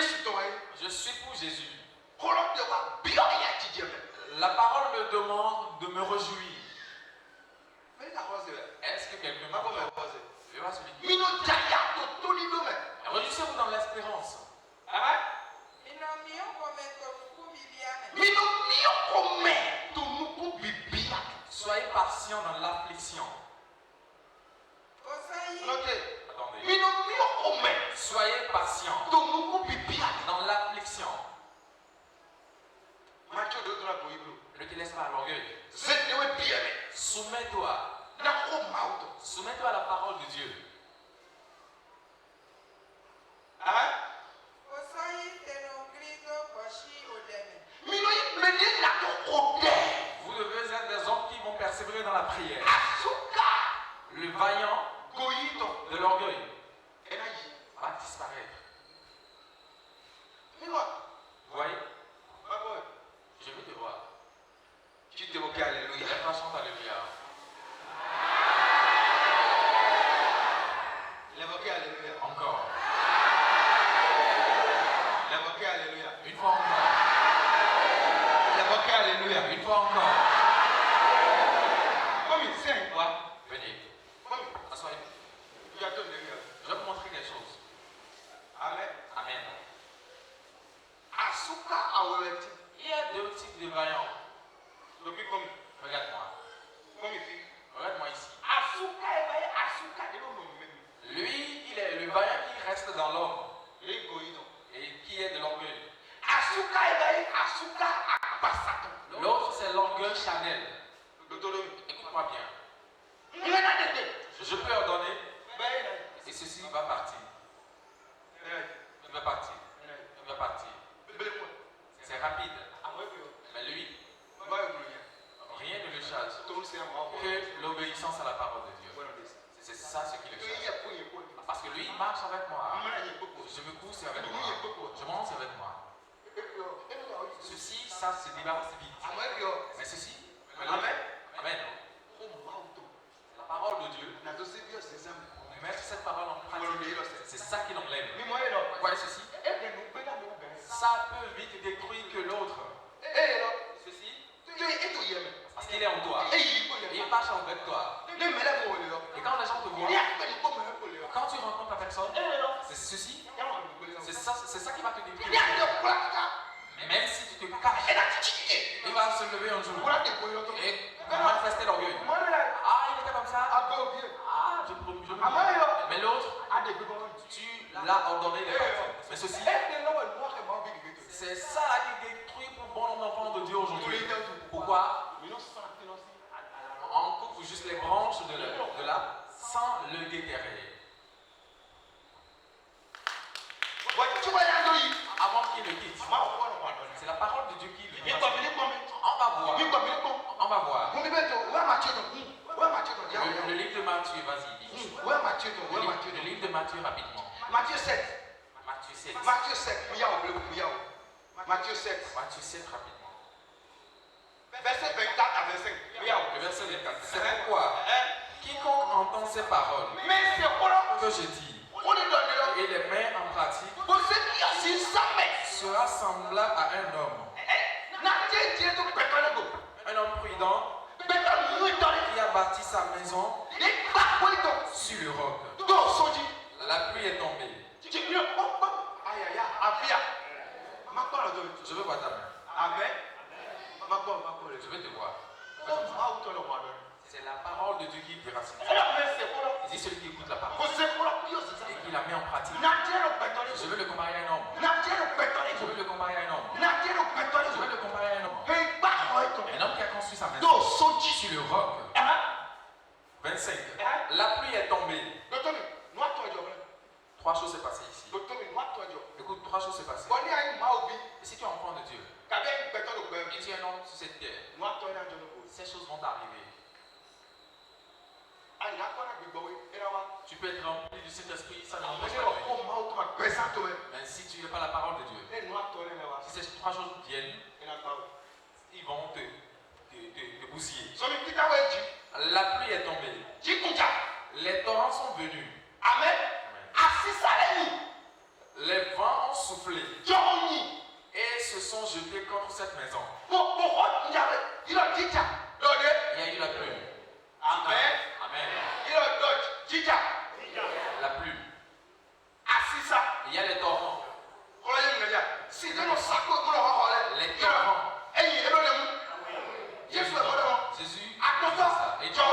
suis pour Jésus. La parole me demande de me réjouir. Est-ce que quelqu'un m'a dit? Je vois celui qui... Réjouissez-vous dans l'espérance. Soyez patient patient dans l'affliction. Osayi Notez. Attendez. Soyez patient dans l'affliction. Ne te laisse pas à l'orgueil. Soumets-toi. Soumets-toi à la parole de Dieu. Osayi Tenokrito Koshi Odeme. Vous devez être des hommes qui vont persévérer dans la prière. Le vaillant de l'orgueil va disparaître. Vous voyez? Je veux te voir. Alléluia. Lève la chante alléluia. L'évoquer Alléluia. Encore. L'évoquer Alléluia. Une fois encore. L'évoquer Alléluia. Une fois encore. Comme il sait quoi? Venez. Comme Asseyez-vous. il a donné. Je vais vous montrer quelque chose. Amen. Amen. Asuka aweleti. Il y a deux types de vaillants. Depuis comme Regarde-moi. il fait. Regarde-moi ici. Asuka Asuka de l'homme même. Lui, il est le vaillant qui reste dans l'homme Il est goïno. et qui est de l'orgueil. Asuka Asuka abasato. L'autre, c'est l'orgueil charnel. L'autonomie. Écoute-moi bien. Il en a des. Je peux ordonner et ceci va partir. Il va partir. Il va partir. C'est rapide. Mais lui, rien ne le charge que l'obéissance à la parole de Dieu. C'est ça ce qui le charge. Parce que lui, il marche avec moi. Je me couche avec moi. Je monte avec moi. Ceci, ça se débarrasse vite. Mais ceci, Amen. Amen. La parole de Dieu, mettre cette parole en pratique, c'est ça qui l'enlève. Vous voyez ceci? Ça peut vite détruire que l'autre. Ceci, parce qu'il est en toi. Il marche avec toi. Et quand les gens te voient, quand tu rencontres la personne, c'est ceci, c'est ça qui va te détruire. Même si tu te caches, il va se lever un jour et manifester l'orgueil. Ah, il était comme ça. Ah, je mais l'autre, tu l'as ordonné de partir. Mais ceci, c'est ça qui détruit pour bon nombre d'enfants de Dieu aujourd'hui. Pourquoi? On coupe juste les branches de là sans le déterrer. Avant qu'il ne quitte. C'est la parole de Dieu qui le dit. On va voir. On va voir. Le livre de Matthieu, vas-y. Le livre de Matthieu rapidement. Matthieu 7. Matthieu 7. Matthieu 7. Matthieu 7. Matthieu 7 rapidement. Verset 24 à 25. Le verset 24. C'est pourquoi quiconque entend ces paroles Mais c'est quoi? que je dis On est dans le et les met en pratique sera semblable à un homme. Un homme prudent qui a bâti sa maison sur le roc. La pluie est tombée. Je veux voir ta main. Amen. Je veux te voir. C'est la parole de Dieu qui déracine. Il dit celui qui écoute la parole et qui la met en pratique. Je veux le comparer à un homme. Je veux le comparer à un homme. Je veux le comparer à un homme. Un homme qui a construit sa maison sur le roc. 25. La pluie est tombée. Trois choses s'est passées ici. Écoute, trois choses s'est passées. Et si tu es enfant de Dieu, et tu es un homme sur cette terre, ces choses vont t'arriver. Tu peux être rempli du Saint-Esprit, ça ne m'empêche pas de venir. Mais si tu n'as pas la parole de Dieu, si ces trois choses viennent, ils vont te bousiller. La pluie est tombée. Les torrents sont venus. Amen. Les vents ont soufflé et se sont jetés contre cette maison. Il y a eu la pluie. Amen. Amen. Il La pluie. Il y a les torrents. Les torrents. Jésus dit ça. Et Jean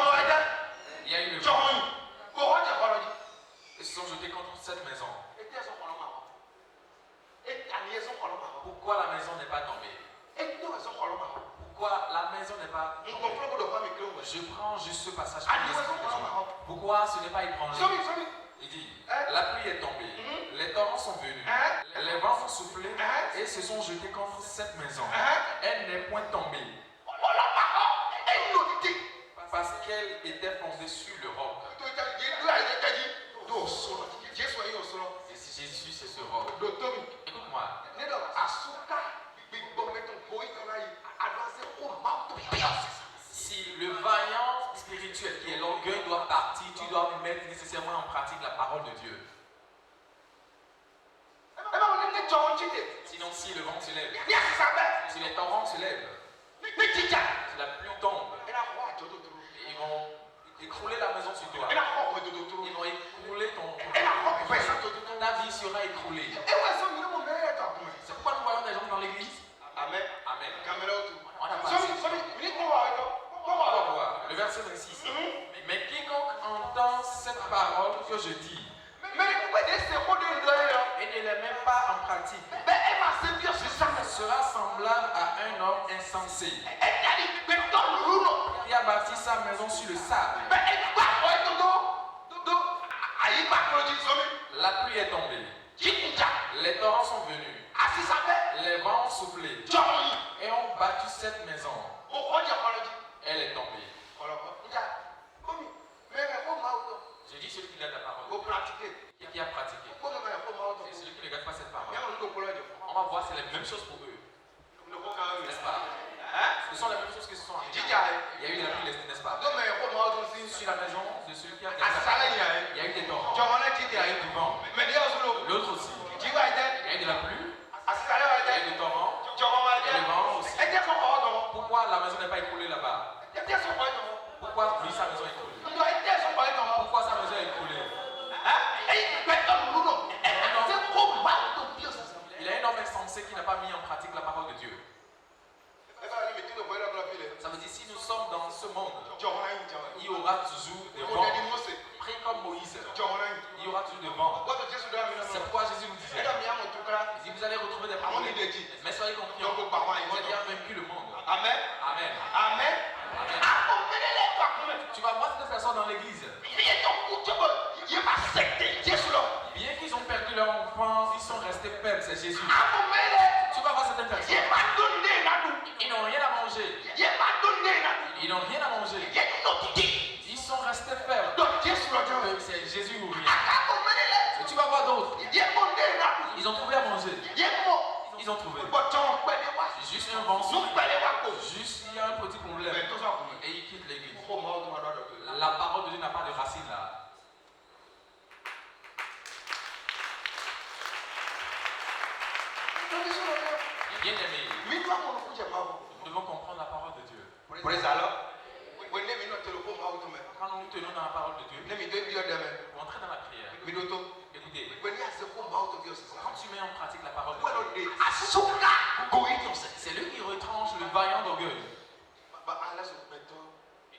cette maison? Pourquoi la maison n'est pas tombée? Pourquoi la maison n'est pas tombée? Je prends juste ce passage. Pourquoi ce n'est pas ébranlé? Il dit, la pluie est tombée, les torrents sont venus, les vents ont soufflé et se sont jetés contre cette maison. Elle n'est point tombée parce qu'elle était fondée sur le roc. Et si Jésus c'est ce roc, écoute-moi. Si le vaillant spirituel qui est l'orgueil doit partir, tu dois mettre nécessairement en pratique la parole de Dieu. Sinon, si le vent se lève, si les torrents se lèvent, si la pluie tombe, ils vont écrouler la maison sur toi. Ils vont écrouler ta vie sera écroulée. C'est pourquoi nous voyons des gens dans l'église. Amen. Amen. On a pas on va voir le verset 26. Mais quiconque entend cette parole que je dis et ne les met pas en pratique sera semblable à un homme insensé qui a bâti sa maison sur le sable. La pluie est tombée, les torrents sont venus, les vents ont soufflé et ont battu cette maison. Elle est tombée. Je dis celui qui garde la parole et qui a pratiqué. Et celui qui ne garde pas cette parole. On va voir, c'est la même chose pour eux. N'est-ce pas? Ce sont les mêmes choses qui se sont arrivées. Il y a eu de la pluie, n'est-ce pas? Sur la maison de celui qui a gardé la parole, il y a eu des torrents. Il y a eu du vent. L'autre aussi. Il y a eu de la pluie. Il y a eu des torrents. Il y a le vent aussi. Pourquoi la maison n'est pas écoulée là-bas? Pourquoi lui, sa maison est écoulée? Pourquoi sa maison est écoulée? Il y a un homme insensé qui n'a pas mis en pratique la parole de Dieu. Ça veut dire si nous sommes dans ce monde, il y aura toujours des vents. Pris comme Moïse, il y aura toujours des vents. C'est pourquoi Jésus nous disait, il dit, vous allez retrouver des problèmes, mais soyez confiants, vous allez vaincu le monde. Amen. Amen. Amen. Tu vas voir cette personne dans l'église. Bien qu'ils ont perdu leur enfance, ils sont restés faibles, c'est Jésus. Tu vas voir certaines personnes. Ils n'ont rien à manger. Ils n'ont rien à manger. Ils sont restés faibles. C'est Jésus ou rien. Et tu vas voir d'autres. Ils ont trouvé à manger. Ils ont trouvé. Juste un vent souffle. Juste il y a un petit problème. Et ils quittent l'église. La parole de Dieu n'a pas de racine là. Bien aimé, nous devons comprendre la parole de Dieu. Quand nous tenons dans la parole de Dieu, pour entrer dans la prière, écoutez, quand tu mets en pratique la parole de Dieu, c'est lui qui retranche le vaillant d'orgueil.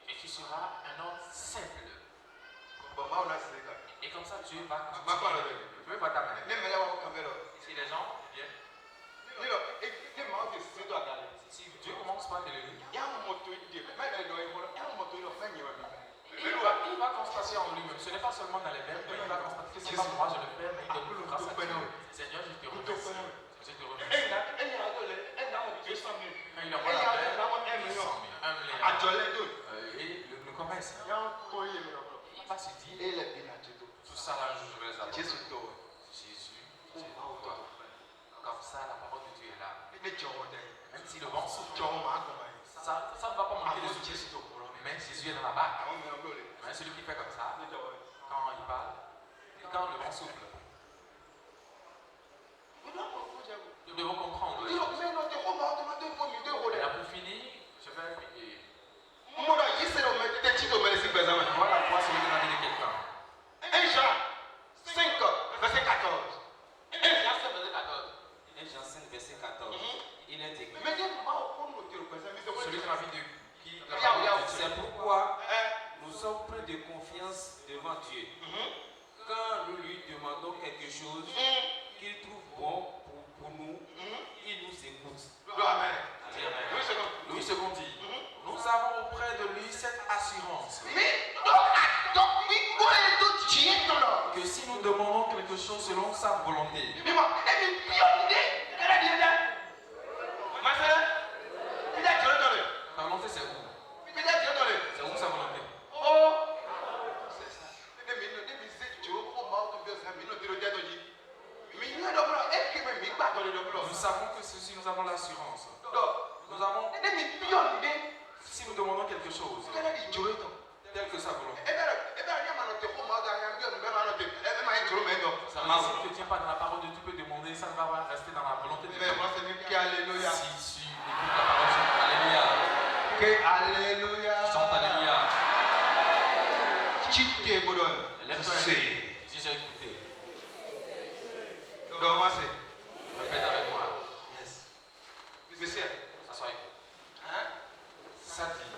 Et tu seras un homme simple. Et comme ça, Dieu va continuer. Dieu va t'amener. Si les gens viennent, si Dieu commence par te lever, il va constater en lui-même. Ce n'est pas seulement dans les verbes, mais il va constater que c'est pas moi, je le fais, mais il te loue grâce à Dieu. Seigneur, je te remercie. Je te remercie. Quand il envoie la paix, 100 000, 1 milliard. Et le commerce, il va se dire, tout ça là, je vais les apporter. Jésus, comme ça, la parole de Dieu est là. Même si le vent souffle, ça ne va pas manquer de souffler. Mais Jésus est dans la barque. Mais celui qui fait comme ça, quand il parle, et quand le vent souffle, nous devons comprendre. Et là, pour finir, je vais prier. Voilà quoi celui qui a dit quelqu'un. 1 Jean 5, verset 14. 1 Jean 5, verset 14. 1 Jean 5, verset 14. Il est écrit. Celui qui a envie de qui C'est pourquoi nous sommes pleins de confiance devant Dieu. quand nous lui demandons quelque chose qu'il trouve bon pour nous, il nous écoute. Amen. Dis amen. Louis II dit, nous avons auprès de lui cette assurance que si nous demandons quelque chose selon sa volonté, sa volonté c'est où? C'est où sa volonté? Nous savons que si nous avons l'assurance, nous avons, si nous demandons quelque chose, tel que sa volonté, ça ne tient pas dans la parole de Dieu, tu peux demander, ça ne va pas rester dans la volonté de Dieu. Si tu écoutes la parole, chante Alléluia. Chante Alléluia. Lève-toi et dis j'ai écouté. Répète avec moi. Yes. Assoyez. Ça dit,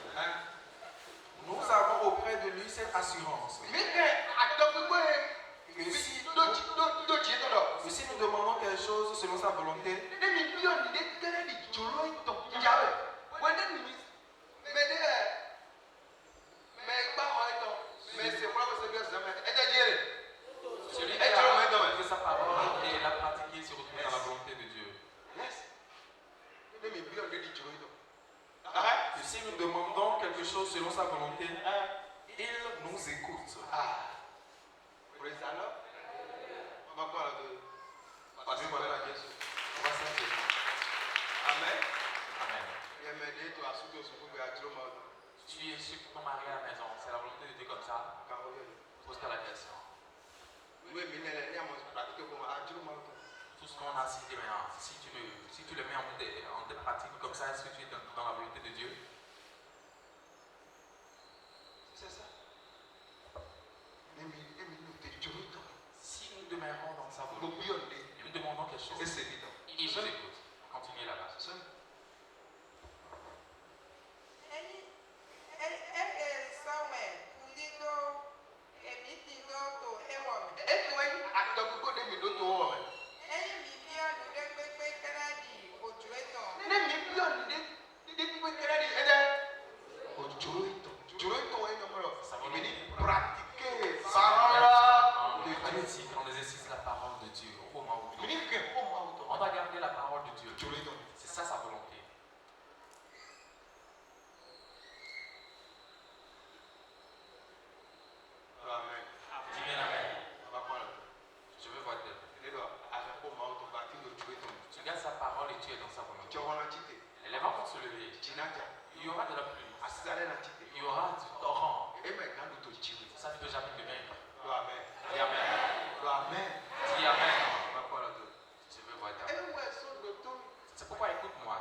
nous avons auprès de lui cette assurance que si nous demandons quelque chose selon sa volonté, celui qui a que sa parole et l'a pratiqué se retrouve dans la volonté de Dieu. Que si nous demandons quelque chose selon sa volonté, il nous écoute. Amen. Tu es sur ton mari à la maison, c'est la volonté de Dieu comme ça. Pose-toi la question. Tout ce qu'on a cité maintenant, si tu le mets en pratique comme ça, est-ce que tu es dans la volonté de Dieu? C'est ça. Si nous demeurons dans sa volonté, nous demandons quelque chose. Il nous écoute. Continuez là-bas. On exerce la parole de Dieu. On doit garder la parole de Dieu. C'est ça sa volonté. Dis bien amen. Je veux voir Dieu. Tu gardes sa parole et tu es dans sa volonté. Et les vents vont se lever. Il y aura de la pluie. Il y aura du torrent. Ça ne peut jamais devenir. Dis amen. Dis amen. Je veux voir Dieu. C'est pourquoi écoute-moi.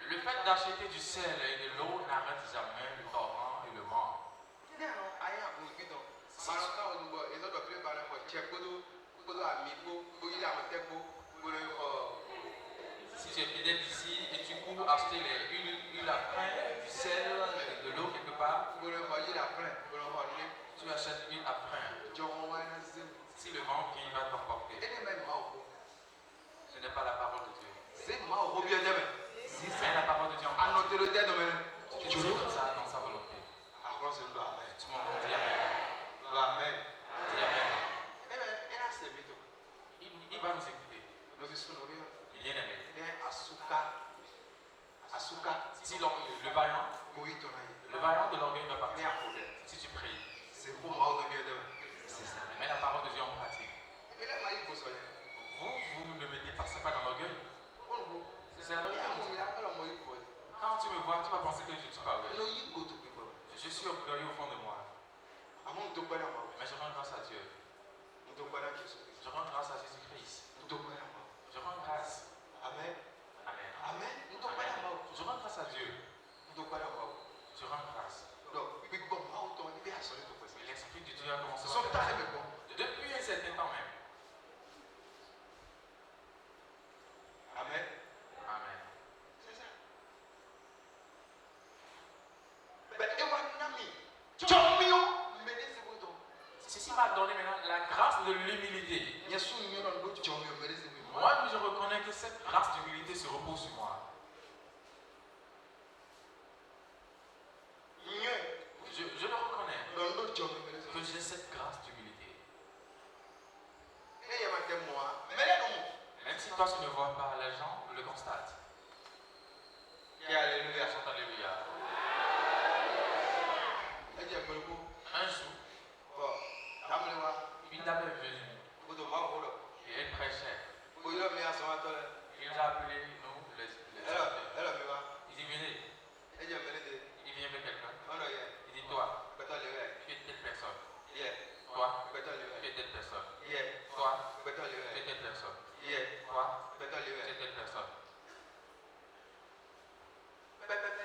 Le fait d'acheter du sel et de l'eau n'arrête jamais le torrent et le vent. Si tu es fidèle ici et tu cours acheter l'huile à pain, du sel, de l'eau quelque part, tu achètes l'huile à pain. Si le vent vient, il va t'emporter. Ce n'est pas la parole de Dieu. Si c'est la parole de Dieu en pratique, tu dis comme ça dans sa volonté. Tu m'entends dire amen. Dis amen. Il va nous écouter. Bien aimé. Si le vaillant de l'orgueil va partir. Si tu pries. Mets la parole de Dieu en pratique. Vous ne me mettez pas, c'est pas dans l'orgueil. C'est la vérité. Quand tu me vois, tu vas penser que je suis pas orgueilleux. Je suis orgueilleux au fond de moi. Mais je rends grâce à Dieu. Je rends grâce à Jésus-Christ. Je rends grâce. Amen. Amen. Je rends grâce à Dieu. Je rends grâce. L'Esprit de Dieu a commencé à faire. Depuis un de l'humilité. Yesu nyɔnu ɖo dzɔ mi o me ɖe zi mi. Moi, je reconnais que cette grâce d'humilité se repose sur moi. Je le reconnais Ɖo dzɔ mi o me ɖe zi que j'ai cette grâce d'humilité. mi. Eye ma te mɔa, me ɖe ɖo mo. Même si toi tu ne vois pas, les gens le constatent. Et alléluia. Chante alléluia. Edze gbele ko. Un jour, Bon, tamle wa. une dame est venue O do ma wo ɖo. et elle prêchait. O yɔ mi asɔ atɔ lɛ. Il nous a appelé, nous, les Elɔ mi wa. Il dit, venez. Edze me ɖe de. Il vient avec quelqu'un. Ɔnɔ yɛ. Il dit, toi, Gbɛtɔ le wɛ. tu es telle personne. Yɛ. Toi, Gbɛtɔ le tu wɛ. es telle personne. Yɛ. Toi, Gbɛtɔ le tu wɛ. es telle personne. Yɛ. Toi, Gbɛtɔ le tu wɛ. es telle personne. Pɛpɛpɛ.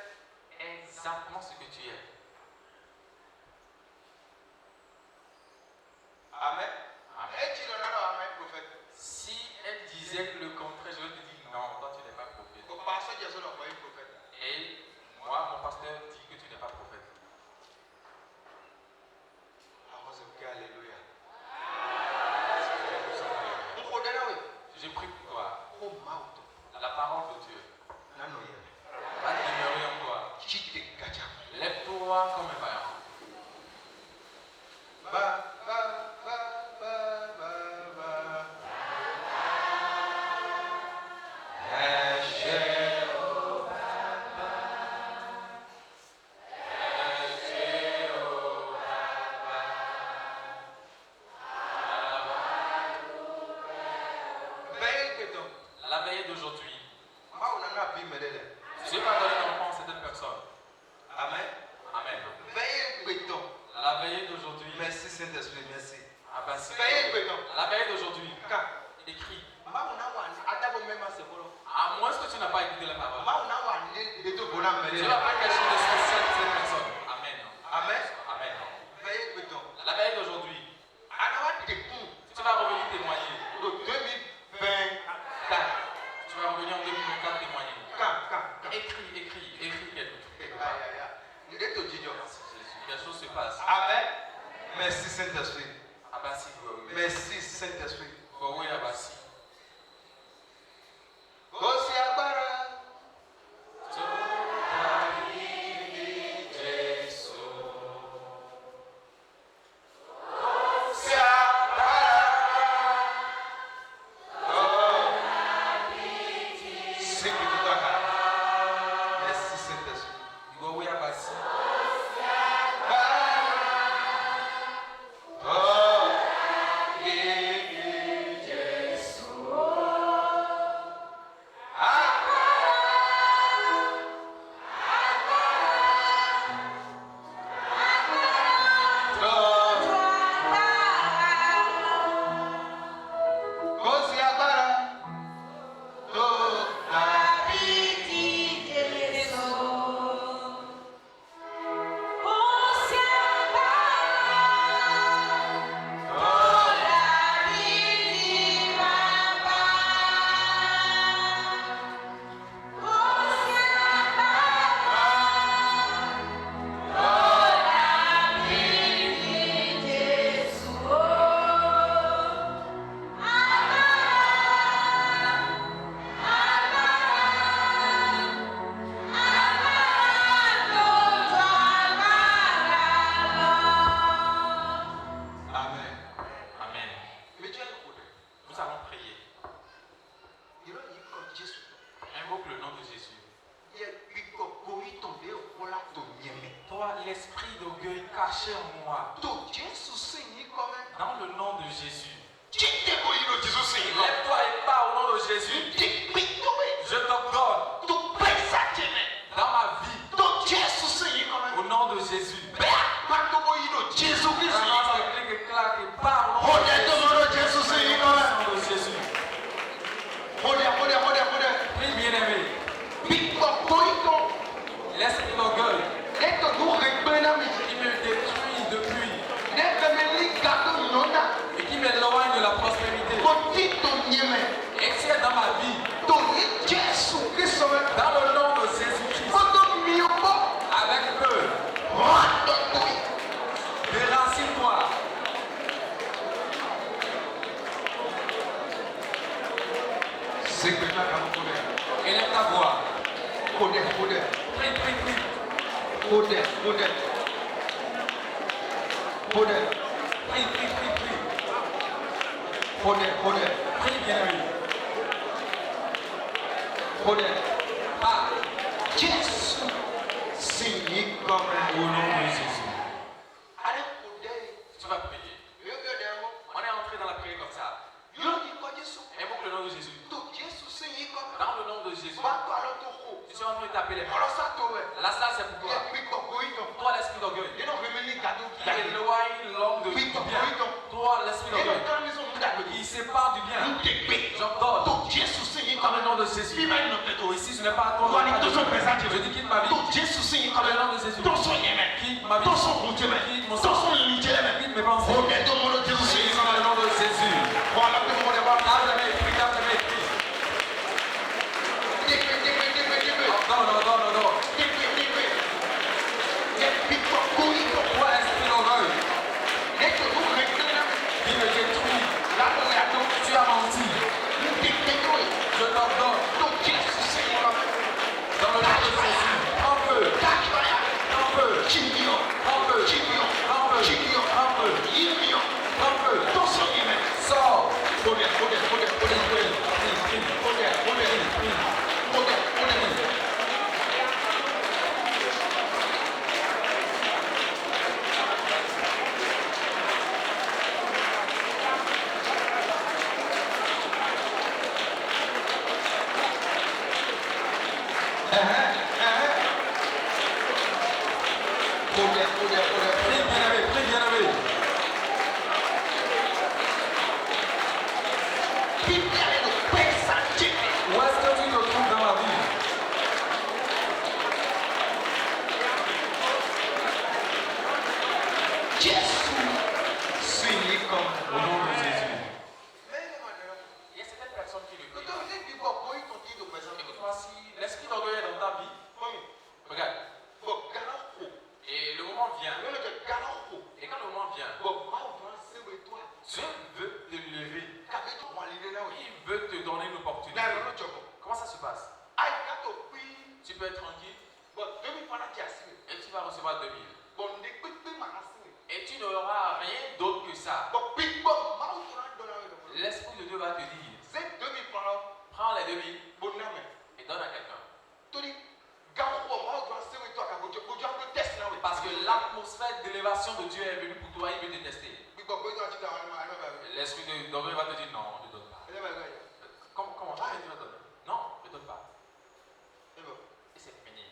Exactement ce que tu es. Amen. Amen. Etsi lɔ nanɔ amen prophète. Si elle disait le contraire, je vais te dire non, toi tu n'es pas prophète. O pastor Jesu lɔ fɔ ye prophète. Et moi, mon pasteur dit que tu n'es pas prophète. Awɔ sɛ ke alléluia. J'ai Nko dɛ na we. pris pour toi Ko ma o tɔ. la parole de Dieu. Nanɔ yɛ. Va demeurer en toi. Tsi te gadza. Lève-toi comme un vaillant. Ba. La veille d'aujourd'hui, Maaw nana bi me ɖe lɛ. Dieu va donner un enfant à certaines personnes. Amen. Amen. Veille gbetɔ. La veille d'aujourd'hui, Merci Saint-Esprit, merci. ah ben, c'est- Veille gbetɔ. la veille d'aujourd'hui, Ka. écrit. Maaw na wa adabo mɛma se fɔlɔ. À moins que tu n'as pas écouté la parole. Maaw na wa ne de to bona me Dieu ɖe va lɛ. faire quelque chose de spécial pour cette personne. Amen. Amen. Amen. Veille gbetɔ. La veille d'aujourd'hui, Ana wa de kun. tu vas revenir témoigner. Do 2024. Tu vas revenir en 2024 témoigner. Ka. Écris quelque chose. Ne to dzidzɔ. Quelque chose se passe. Amen. Merci Saint-Esprit. Abassi, oui. Merci Saint-Esprit. Oui, Abassi. Kò sí agbára. Sí agbára. C'est que tu dois faire. Merci Saint-Esprit. Oui, Abassi. L'esprit d'orgueil caché en moi. Dans le nom de Jésus. Lève-toi et pars au nom de Jésus. Je t'ordonne dans ma vie. Au nom de Jésus. Vraiment, ça clique et claque et pars au nom de Jésus. Prie, bien-aimé. L'esprit d'orgueil qui me détruit depuis et qui m'éloigne de la prospérité. Et si est dans ma vie, Secrétaire à mon collègue. Élève ta voix. Prie. Prie. Prie. Prie, bien-aimé. Ah, Jésus signe comme au nom de Jésus. Allez, Tu vas prier. On est entré dans la prière comme ça. Invoque le nom de Jésus. Dans le nom de Jésus. Tu suis en train de taper les mains. La salle c'est pour toi. Toi l'esprit d'orgueil. Qui éloigne l'homme de du bien. Toi l'esprit d'orgueil. Qui sépare du bien. J'ordonne. Dans le nom de Jésus. Ici ce n'est pas toi. Je dis quitte ma vie. Dans le nom de Jésus. Quitte ma vie. Quitte mon sang. Quitte mes pensées. Dans le nom de Jésus. Tape les mains, prie, tape les mains, prie. Non. Toi esprit d'orgueil. Qui me détruit. Tu as menti. Je t'ordonne. Dans le nom de Jésus. Un peu. Sors. Prie, bien-aimé. Où est-ce que tu te trouves dans la vie? Au nom de Jésus. Il y a certaines personnes qui le disent. Écoute-moi, si l'esprit d'orgueil est dans ta vie, regarde. Et le moment vient. Et quand le moment vient, Dieu veut te lever. Il veut te donner une opportunité. Comment ça se passe? Tu peux être tranquille et tu vas recevoir 2000. Et tu n'auras rien d'autre que ça. L'Esprit de Dieu va te dire, prends les 2000 et donne à quelqu'un. Parce que l'atmosphère d'élévation de Dieu est venue pour toi, il veut te tester. L'Esprit de Dieu va te dire non, ne donne pas. Comment tu vas donner? Non, ne donne pas. Et c'est fini.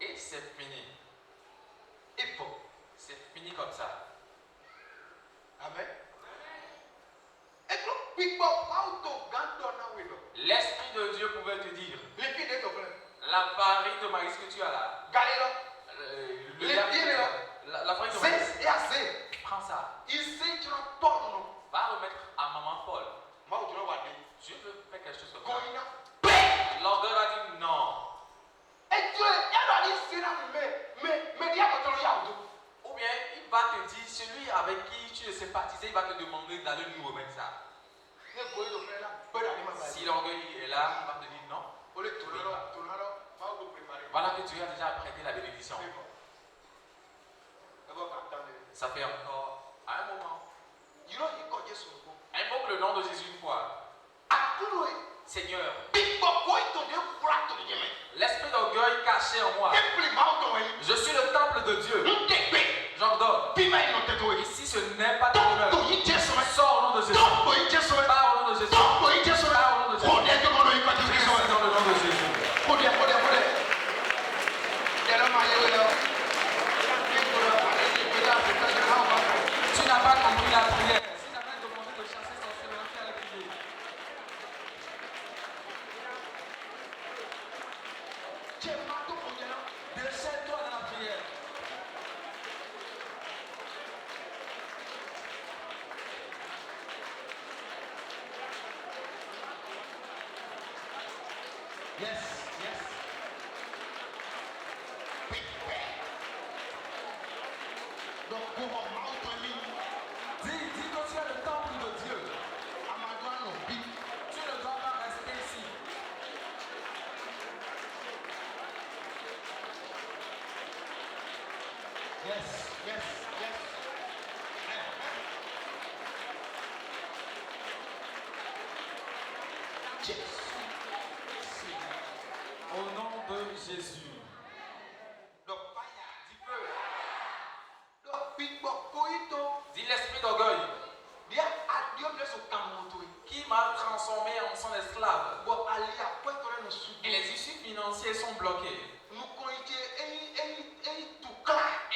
Et c'est fini. C'est fini comme ça. Amen. L'Esprit de Dieu pouvait te dire, la farine de maïs que tu as là, la farine de maïs, prends ça, va remettre à maman Paul. Dieu veut faire quelque chose comme ça. L'orgueil va dire non. Ou bien il va te dire, celui avec qui tu es sympathisé, il va te demander d'aller lui remettre ça. Si l'orgueil est là, il va te dire non. Voilà que Dieu a déjà prêté la bénédiction. Ça fait encore un moment. Invoque le nom de Jésus une fois. Seigneur, l'esprit d'orgueil caché en moi. Je suis le temple de Dieu. J'ordonne. Ici ce n'est pas ta demeure. Sors au nom de Jésus. Pars au nom de Jésus. Pars au nom de Jésus. Dans le nom de Jésus. Tu n'as pas compris la prière. Si j'avais demandé de chasser sorcier, maintenant tu allais prier. Déchaîne-toi dans la prière. Yes. Dis que tu es le temple de Dieu. Tu ne dois pas rester Au nom de Jésus. Dis l'esprit d'orgueil qui m'a transformé en son esclave. Et les issues financières sont bloquées.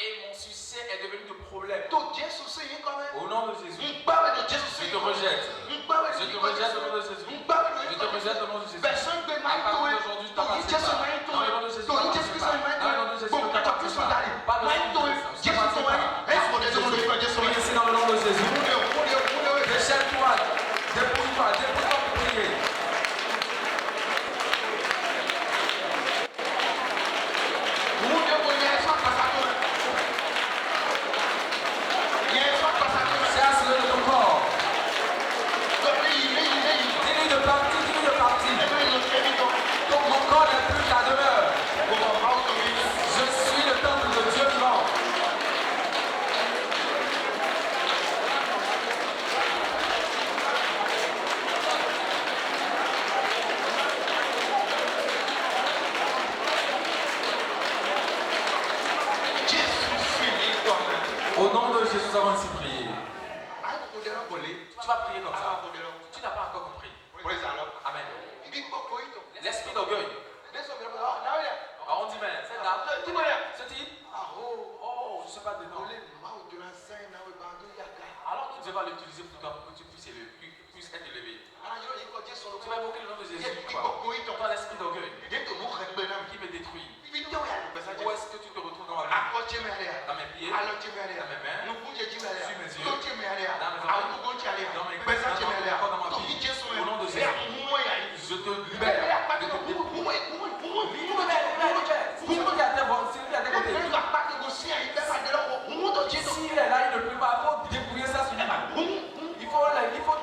Et mon succès est devenu de problème. Au nom de Jésus. Je te rejette. Je te rejette au nom de Jésus. Je te rejette au nom de Jésus. À partir d'aujourd'hui, tu t'appartiens pas. Dans le nom de Jésus, tu t'appartiens pas. Dans le nom de Jésus, tu t'appartiens pas. Pas de Prie ici dans le nom de Jésus. Déchaîne-toi. Dépouille-toi. Dépouille-toi pour prier. Chasse-le de ton corps. Dis-lui de partir, dis-lui de partir. Donc mon corps n'est plus ta demeure. Je suis le temple de Dieu vivant. Au nom de Jésus, nous avons ainsi prié. Tu vas prier comme ça. Tu n'as pas encore compris. Amen. L'esprit d'orgueil. On dit, mais cette dame, ce type, oh, je ne sais pas dedans. Alors Dieu va l'utiliser pour toi pour que tu puisses être élevé. Tu vas invoquer le nom de Jésus. Toi, l'esprit d'orgueil qui me détruit. Où est-ce que tu te retrouves dans ma vie? Dans mes pieds, dans mes mains, sur mes yeux, dans mes oreilles, dans mes mains, dans ma vie. Au nom de Jésus, je te libère de ton démon. S'il est là, il ne peut pas. Il faut débrouiller ça sur lui. Il faut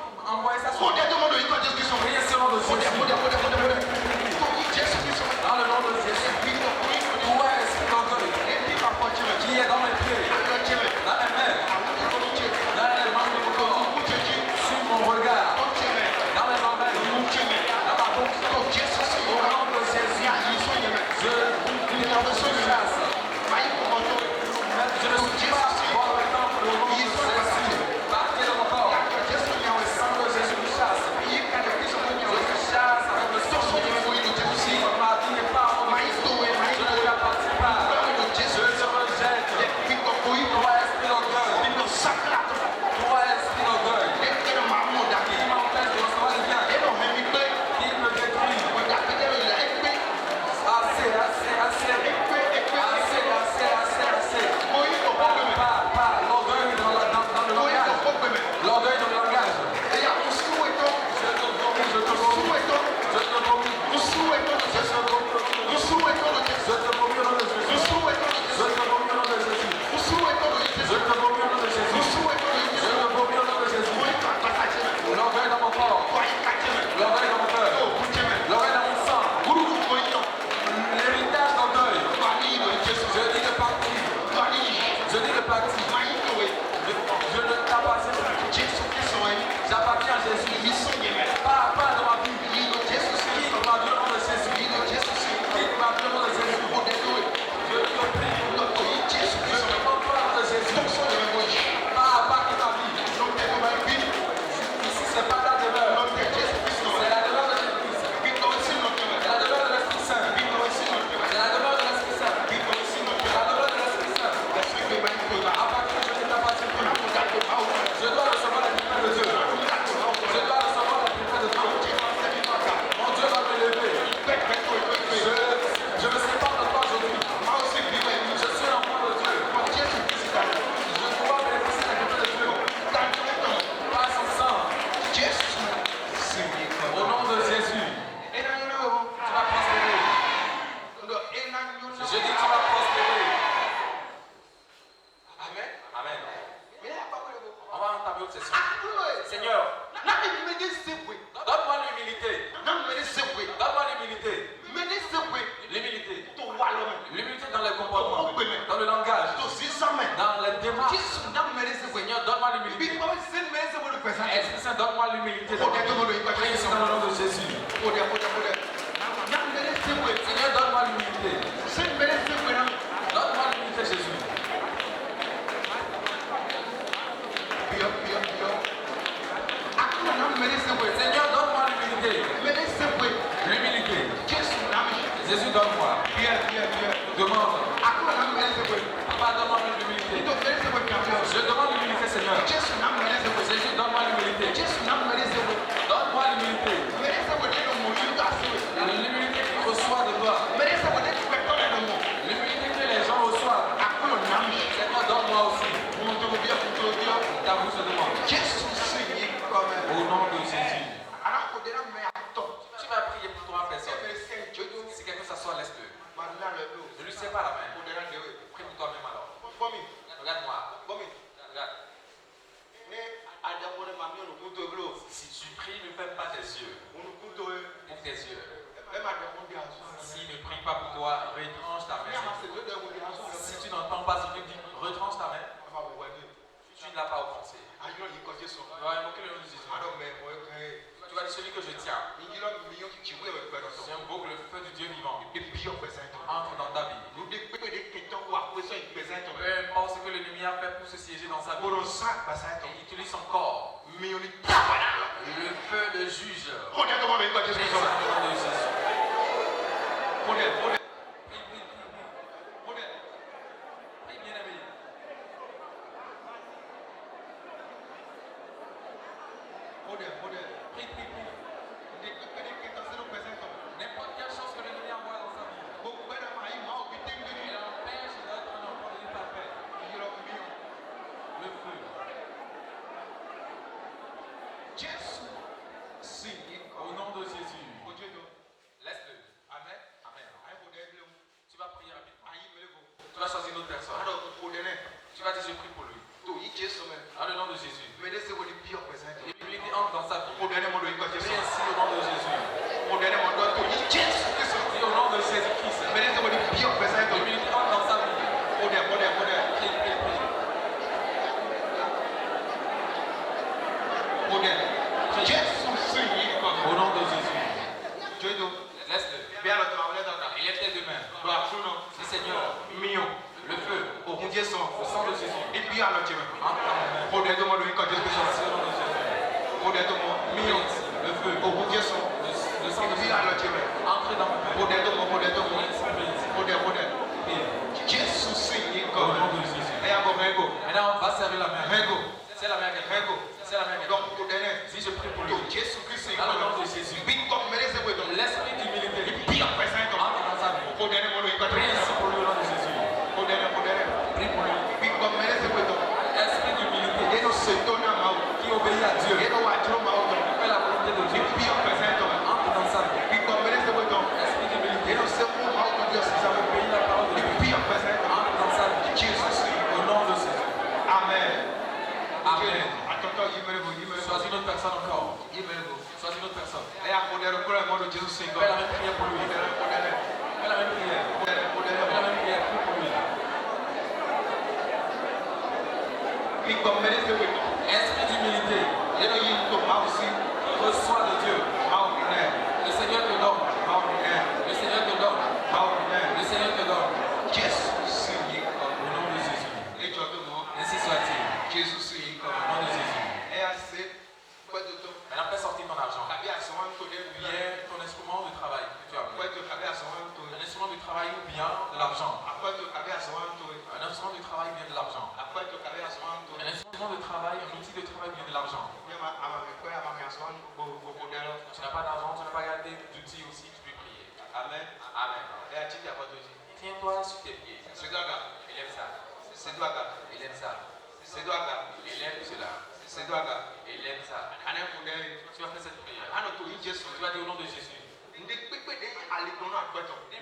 Esprit Saint, donne-moi l'humilité. Prie ici dans le nom de Jésus. Seigneur, donne-moi l'humilité. Donne-moi l'humilité, Jésus. Seigneur, donne-moi l'humilité. L'humilité. Jésus, donne-moi. Demande. Papa, donne-moi l'humilité. Je demande l'humilité, Seigneur. Jésus, donne-moi l'humilité. Donne-moi l'humilité. L'humilité qui reçoit de toi. L'humilité que les gens reçoivent. Seigneur, donne-moi aussi. Ta bouche demande. Au nom de Jésus. Tu vas prier pour trois personnes. Si quelqu'un s'assoit, laisse-le. Ne lui serre pas la main. Prie pour toi-même alors. Regarde-moi. Regarde. Si tu pries, ne ferme pas tes yeux. Ouvre tes yeux. S'il ne prie pas pour toi, retranche ta main. Si tu n'entends pas ce qu'il dit, retranche ta main. Tu ne l'as pas offensé. Tu vas invoquer le nom de Jésus. Tu vas dire celui que je tiens. J'invoque le feu du Dieu vivant. Entre dans ta vie. Peu importe ce que l'ennemi a fait pour se siéger dans sa vie. Il utilise son corps. Le feu le juge. Prie dans le nom de Jésus. Prie, bien-aimé. Prie. N'importe quelle chose que l'ennemi envoie dans sa vie. Il empêche d'être un enfant de parfait. Le feu. Au nom de Jésus. Laisse-le. Amen. Tu vas prier rapidement. Tu vas choisir une autre personne. Tu vas dire je prie pour lui. Dans le nom de Jésus. L'humilité entre dans sa vie. Prie ainsi au nom de Jésus. Prie au nom de Jésus-Christ. L'humilité entre dans sa vie. Prie. Au nom de Jésus. Laisse-le. Il est tes deux mains. Dis Seigneur, le feu, le sang de Jésus. Entre dans ma main. Le feu, le sang de Jésus. Entrez dans ma main. Au nom de Jésus. Maintenant, va serrer la main. C'est la main quelqu'un. C'est la main quelqu'un. Si je prie pour lui. Dans le nom de Jésus. L'esprit d'humilité. Entre dans sa vie. Prie ici pour lui au nom de Jésus. Prie pour lui. Esprit d'humilité. Qui obéit à Dieu. Qui fait la volonté de Dieu. Entre dans sa vie. Esprit d'humilité. Qui obéit la parole de Dieu. Entre dans sa vie. Au nom de Jésus. Amen. Choisis une autre personne encore. Choisis une autre personne. Fais la même prière pour lui. Fais la même prière. Prie pour lui. Esprit d'humilité. Reçois de Dieu. Le Seigneur te donne. Le Seigneur te donne. Le Seigneur te donne. Au nom de Jésus. Ainsi soit-il. Au nom de Jésus. Maintenant, fais sortir ton argent. Bien ton instrument de travail que tu as mis. Un instrument de travail ou bien de l'argent. Un instrument de travail vient de l'argent. Un instrument de travail, un outil de travail vient de l'argent. Tu n'as pas d'argent, tu n'as pas gardé d'outils aussi, tu peux prier. Amen. Tiens-toi sur tes pieds. Il aime ça. Il aime ça. Il aime cela. Il aime ça. Tu vas faire cette prière. Tu vas dire au nom de Jésus.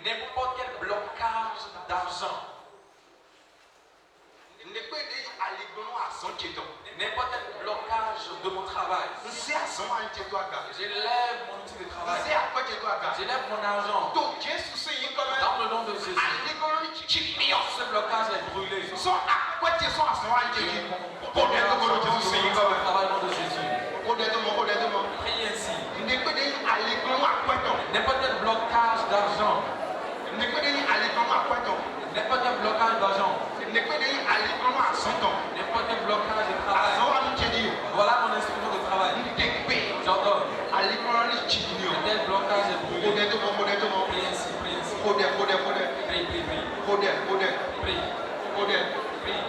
N'importe quel blocage d'argent. N'importe quel blocage de mon travail. Je lève mon outil de travail. Je lève mon argent. Dans le nom de Jésus. Ce blocage est brûlé. Travail au nom de Jésus. N'importe quel blocage d'argent. N'importe quel blocage d'argent. N'importe quel blocage de travail. Voilà mon instrument de travail. J'ordonne. Tel blocage est brûlé. Prie ainsi, prie ainsi. Prie, prie, prie. Prie. Prie.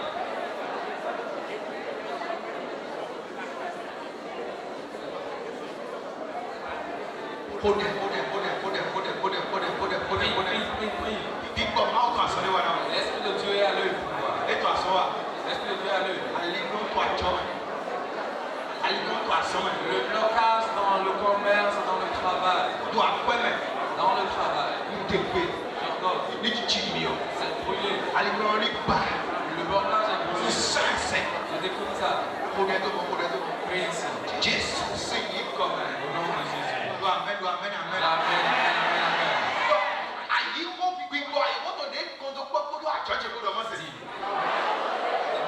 L'Esprit de Dieu est à l'œuvre. L'Esprit de Dieu est à l'œuvre. Le blocage dans le commerce, dans le travail. Dans le travail. J'ordonne. C'est brûlé. Le blocage est brûlé. Je découvre ça. Prie ainsi. Au nom de Jésus. Amen, amen, amen, amen.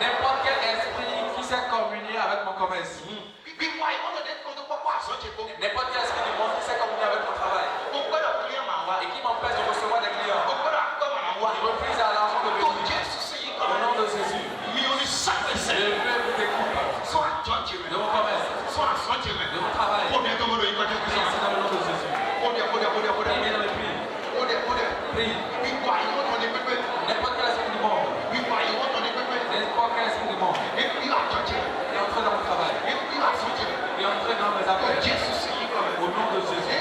N'importe quel esprit qui s'est communié avec mon commerce. N'importe quel esprit du monde qui s'est communié avec mon travail. Et qui m'empêche de recevoir des clients. Il refuse à l'argent de venir. Au nom de Jésus. Je veux vous découper de mon commerce. De mon travail. Dans le nom de Jésus. Prie, bien dans le prix. Prie. N'importe quel esprit du monde. N'importe quel esprit du monde. Et entrer dans mon travail. Et entrer dans mes affaires. Au nom de Jésus.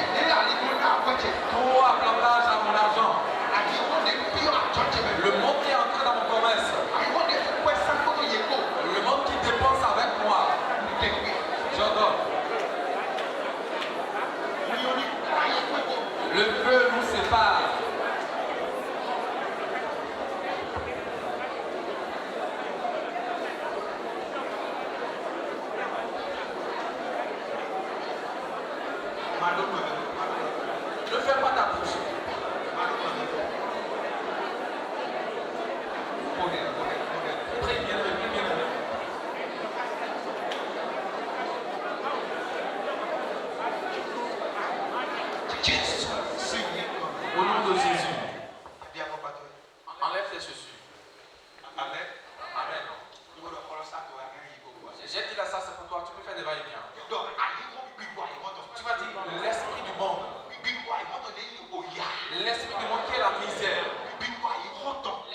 Tout à blocage à mon argent. Le monde qui est entré dans mon commerce. Le monde qui dépense avec moi. J'ordonne. Le feu nous sépare. Ne fais pas ta bouche. Prie bien, prie bien. Au nom de Jésus. Enlève tes chaussures. Amen. Amen. J'ai dit là, ça c'est pour toi. Tu peux faire des va-et-vient. Tu vas dire l'esprit du monde. L'esprit du monde qui est la misère.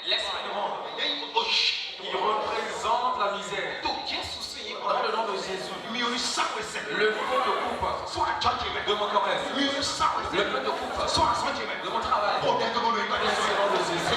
L'esprit du monde. Il représente la misère. Dans le nom de Jésus. Le feu de coupe de mon commerce. Le feu de coupe de mon travail. Au nom de Jésus.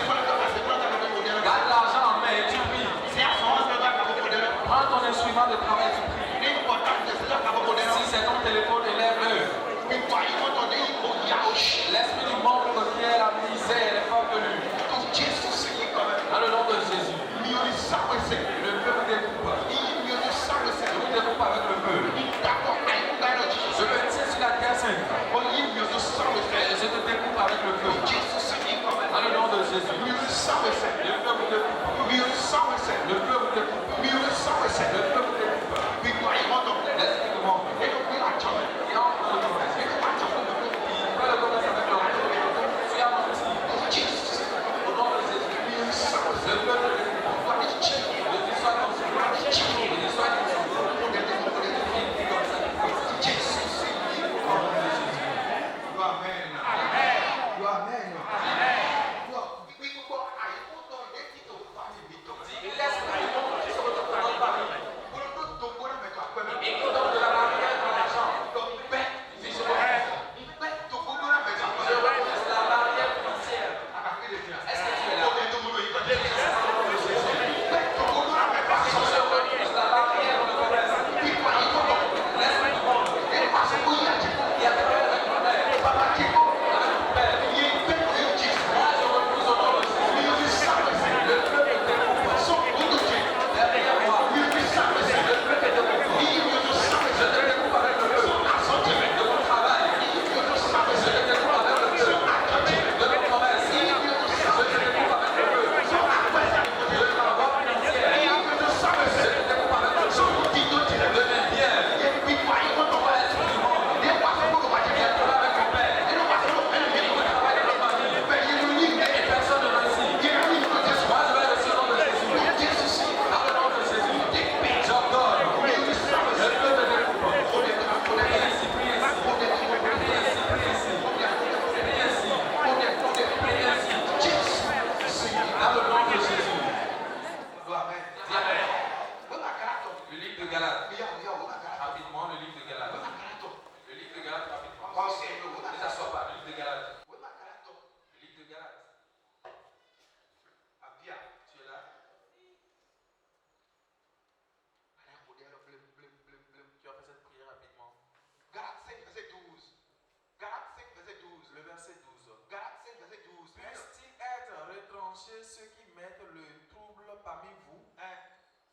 retrancher ceux qui mettent le trouble parmi vous.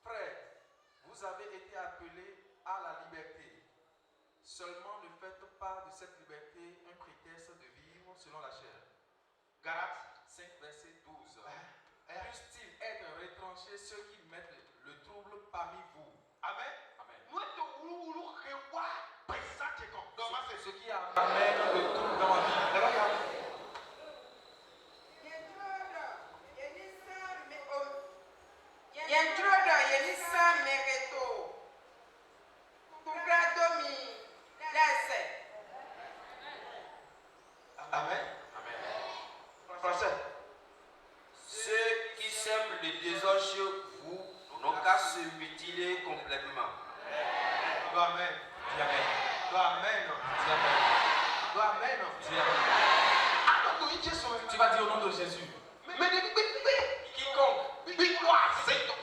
Frères, vous avez été appelés à la liberté. Seulement ne faites pas de cette liberté un prétexte de vivre selon la chair. Galates 5, verset 12. Puissent-ils être retranchés ceux qui mettent le trouble parmi vous? Amen. Amen. Ce qui amène le trouble dans ma vie. Yentrodo yenisa mereto. Tugradomi lese. Amen. Amen. Français. Ceux qui sèment le désordre chez vous n'ont qu'à se mutiler complètement. Amen. Dis Amen. Amen. Dis Amen. Amen. Dis Amen. Tu vas dire au nom de Jésus. Quiconque,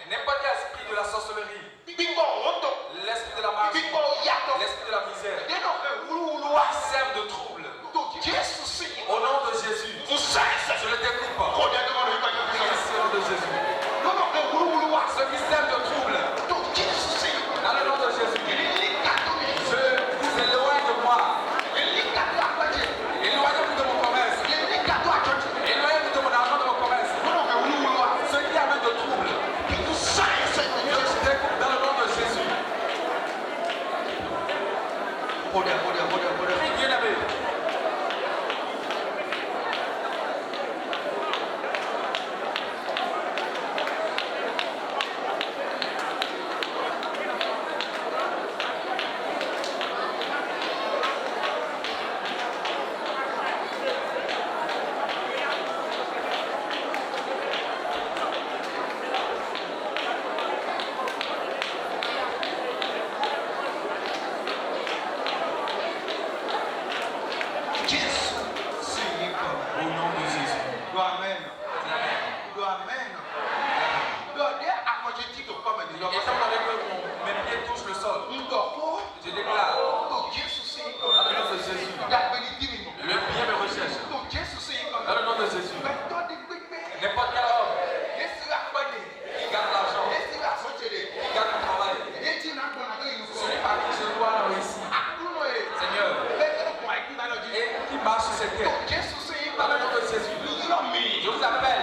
n'importe quel esprit de la sorcellerie, l'esprit de la magie, l'esprit de la misère, qui sème de trouble, au nom de Jésus, je le découpe. Au nom de Jésus. Ceux qui sèment de trouble, dans le nom de Jésus, je vous éloigne de moi. Éloignez-vous de mon commerce. Éloignez-vous de mon argent, de mon commerce. Ceux qui amènent de trouble, je découpe dans le nom de Jésus. Prie bien aimé. Au nom de Jésus. Amen. Amen. Et ça, mes pieds touchent le sol. Je déclare, dans le nom de Jésus, le bien me recherche. Dans le nom de Jésus, n'importe quel homme qui garde l'argent, qui garde le travail, celui par qui je dois réussir, Seigneur, et qui marche sur cette terre, dans le nom de Jésus, je vous appelle,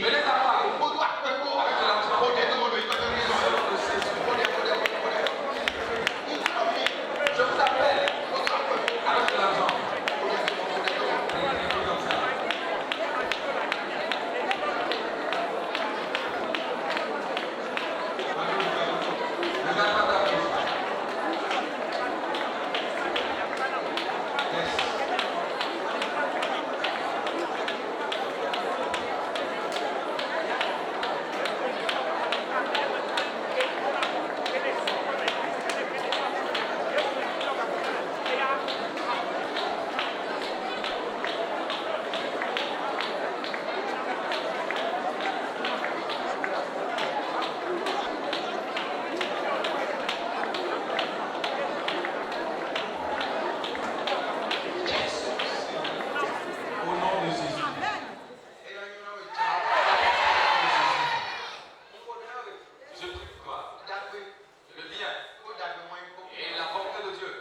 venez à moi, avec de l'argent, dans le nom de Jésus. Je vous appelle, avec de l'argent. Regarde pas ta bouche. Au nom de Jésus. Je prie pour toi. Le bien et la volonté de Dieu.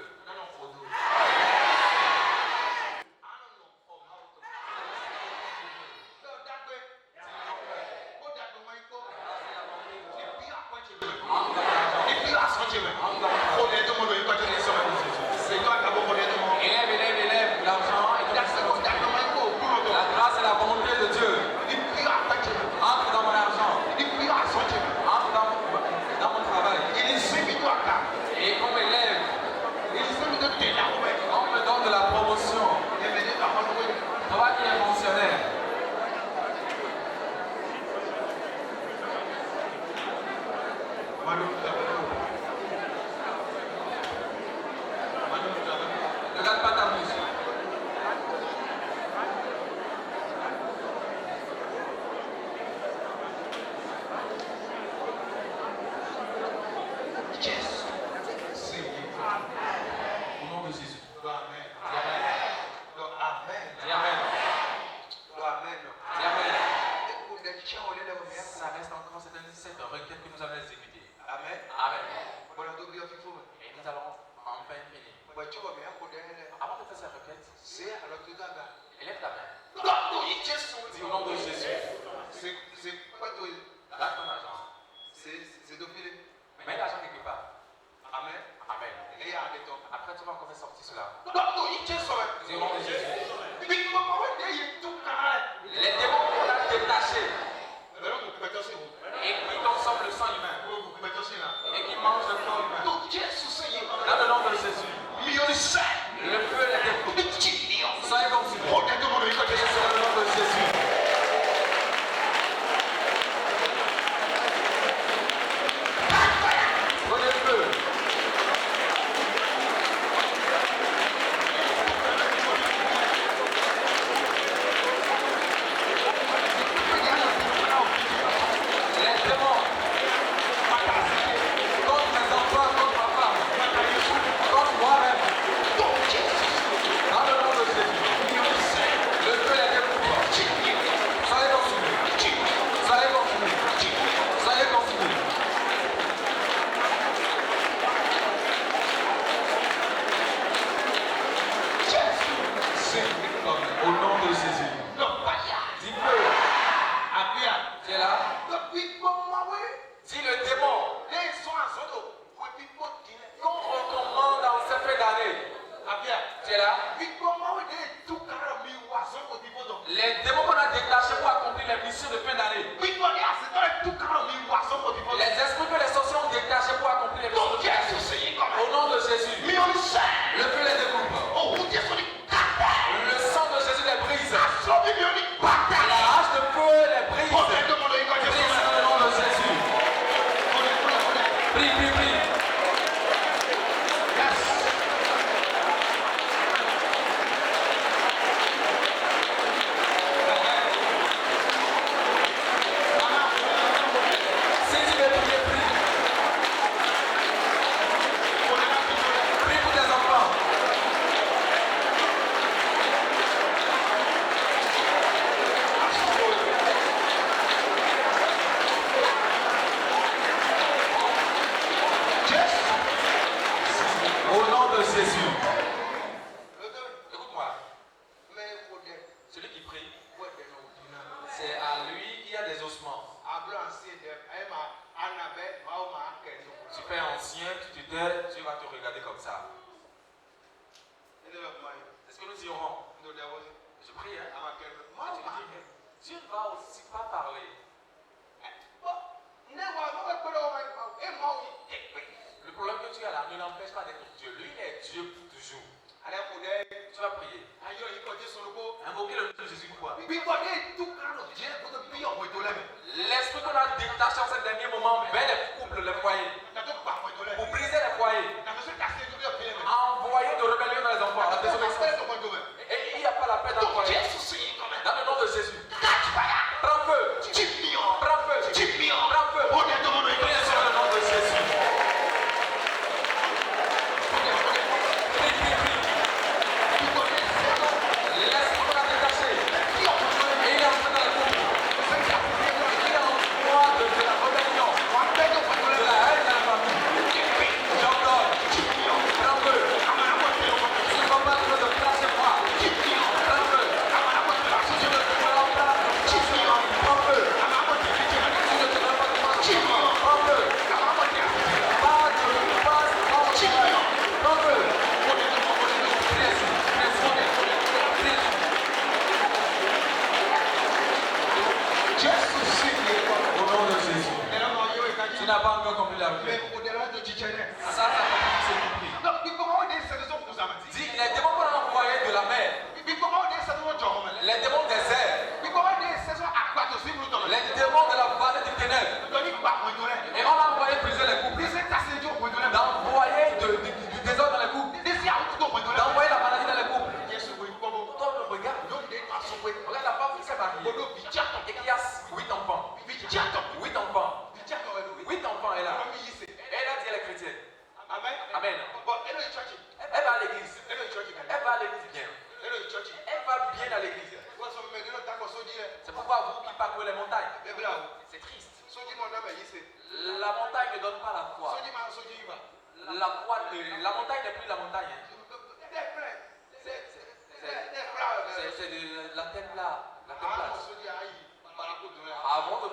Élève l'argent et la grâce et la volonté de Dieu. Entre dans mon argent. Entre dans mon travail. Et qu'on m'élève. On me donne de la promotion. Toi qui es fonctionnaire. Ne regarde pas ta bouche. Au nom de Jésus. Dis Amen. Dis Amen. Dis Amen. Avant de faire cette requête, C'est alors tout à l'heure. élève ta main. Dis au C'est nom de Jésus. quoi toi? Donne ton argent. C'est de filer. Mets l'argent quelque part. Amen. Amen. Et arrête-toi. Après, tu vas encore faire sortir cela. C'est Dis au nom de Jésus. Les Les démons qu'on a détachés Et et qui consomment le sang humain et qui mangent le corps humain. Dans le nom de Jésus. Le feu les découpe. Soyez consumés. Dans le nom de Jésus. Prenez le feu. Les démons contre mes enfants, contre ma femme, contre moi-même. Dans le nom de Jésus. Le feu les découpe. Soyez consumés. Soyez consumés. Soyez consumés. Au nom de Jésus. Dis feu. Tu es là? Dis le démon qu'on recommande en cette fin d'année. Tu es là? Les démons qu'on a détachés pour accomplir les missions de fin d'année. Les esprits que les sorciers ont détachés pour accomplir les missions de fin d'année. Au nom de Jésus. Le feu les découpe. Le sang de Jésus les brise. La hache de feu les brise. Brise dans le nom de Jésus. Prie, prie, prie. Si tu veux prier, prie. Prie pour tes enfants. Au nom de Jésus. Écoute-moi. Celui qui prie, c'est à lui qui a des ossements. Tu fais ancien, tu te tais, Dieu va te regarder comme ça. Est-ce que nous irons? Je prie, hein? Moi, tu dis, Dieu ne va aussi pas parler. Le problème que tu as là ne l'empêche pas d'être Dieu. Lui, il est Dieu pour toujours. Tu vas prier. Invoquer le nom de Jésus quoi? L'esprit qu'on a détaché en ce dernier moment vers les couples, les foyers, pour briser les foyers, envoyer de rébellion dans les enfants, la désobéissance. Et il n'y a pas la paix dans le foyer. Dans le nom de Jésus. Prends feu. Prends feu. Prends feu. Priez sur le nom de Jésus. Prie, prie, prie. L'esprit qu'on a détaché. Et il est entré dans le couple. Il est en moi de la rébellion, de la haine,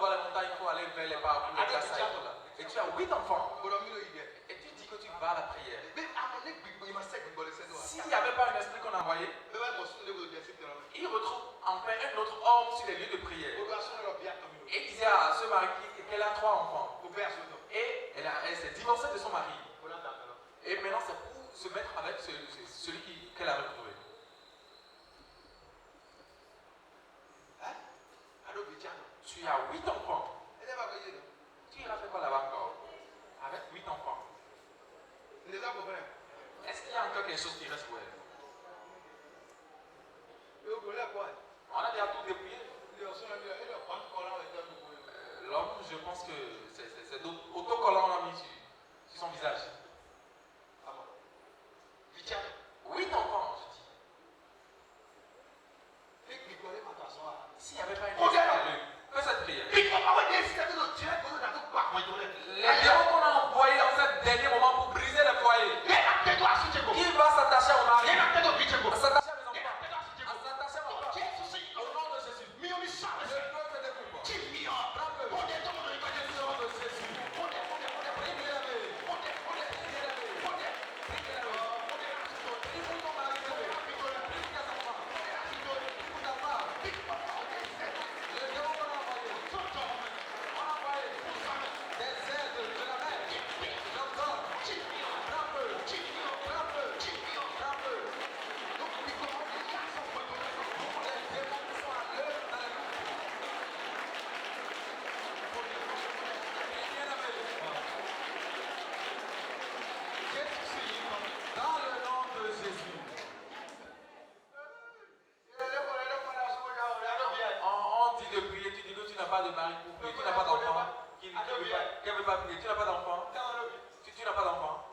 voir les montagnes, il faut aller vers les parcours, les classes là. Et tu as 8 enfants. Et tu dis que tu vas à la prière. S'il n'y avait pas un esprit qu'on a envoyé, il retrouve enfin un autre homme sur les lieux de prière. Et il disait à ce mari qu'elle a 3 enfants. Et elle s'est divorcée de son mari. Et maintenant c'est pour se mettre avec celui qu'elle a retrouvé. Tu as 8 enfants. Tu iras faire quoi là-bas encore? Avec 8 enfants. Est-ce qu'il y a encore quelque chose qui reste pour elle? On a déjà tout dépouillé. L'homme, je pense que c'est d'autocollants qu'on a mis sur son visage. 8 enfants, je dis. S'il n'y avait pas une fais cette prière. Les démons qu'on a envoyés dans ce dernier moment pour briser le foyer, il va s'attacher au mari, s'attacher à mes enfants, s'attacher à mon corps. Au nom de Jésus. Le peuple te découvre. Bravo. Au nom de Jésus. De mari pour prier, tu n'as pas d'enfant, qui ne veut pas prier, tu n'as pas d'enfant, tu n'as pas d'enfant.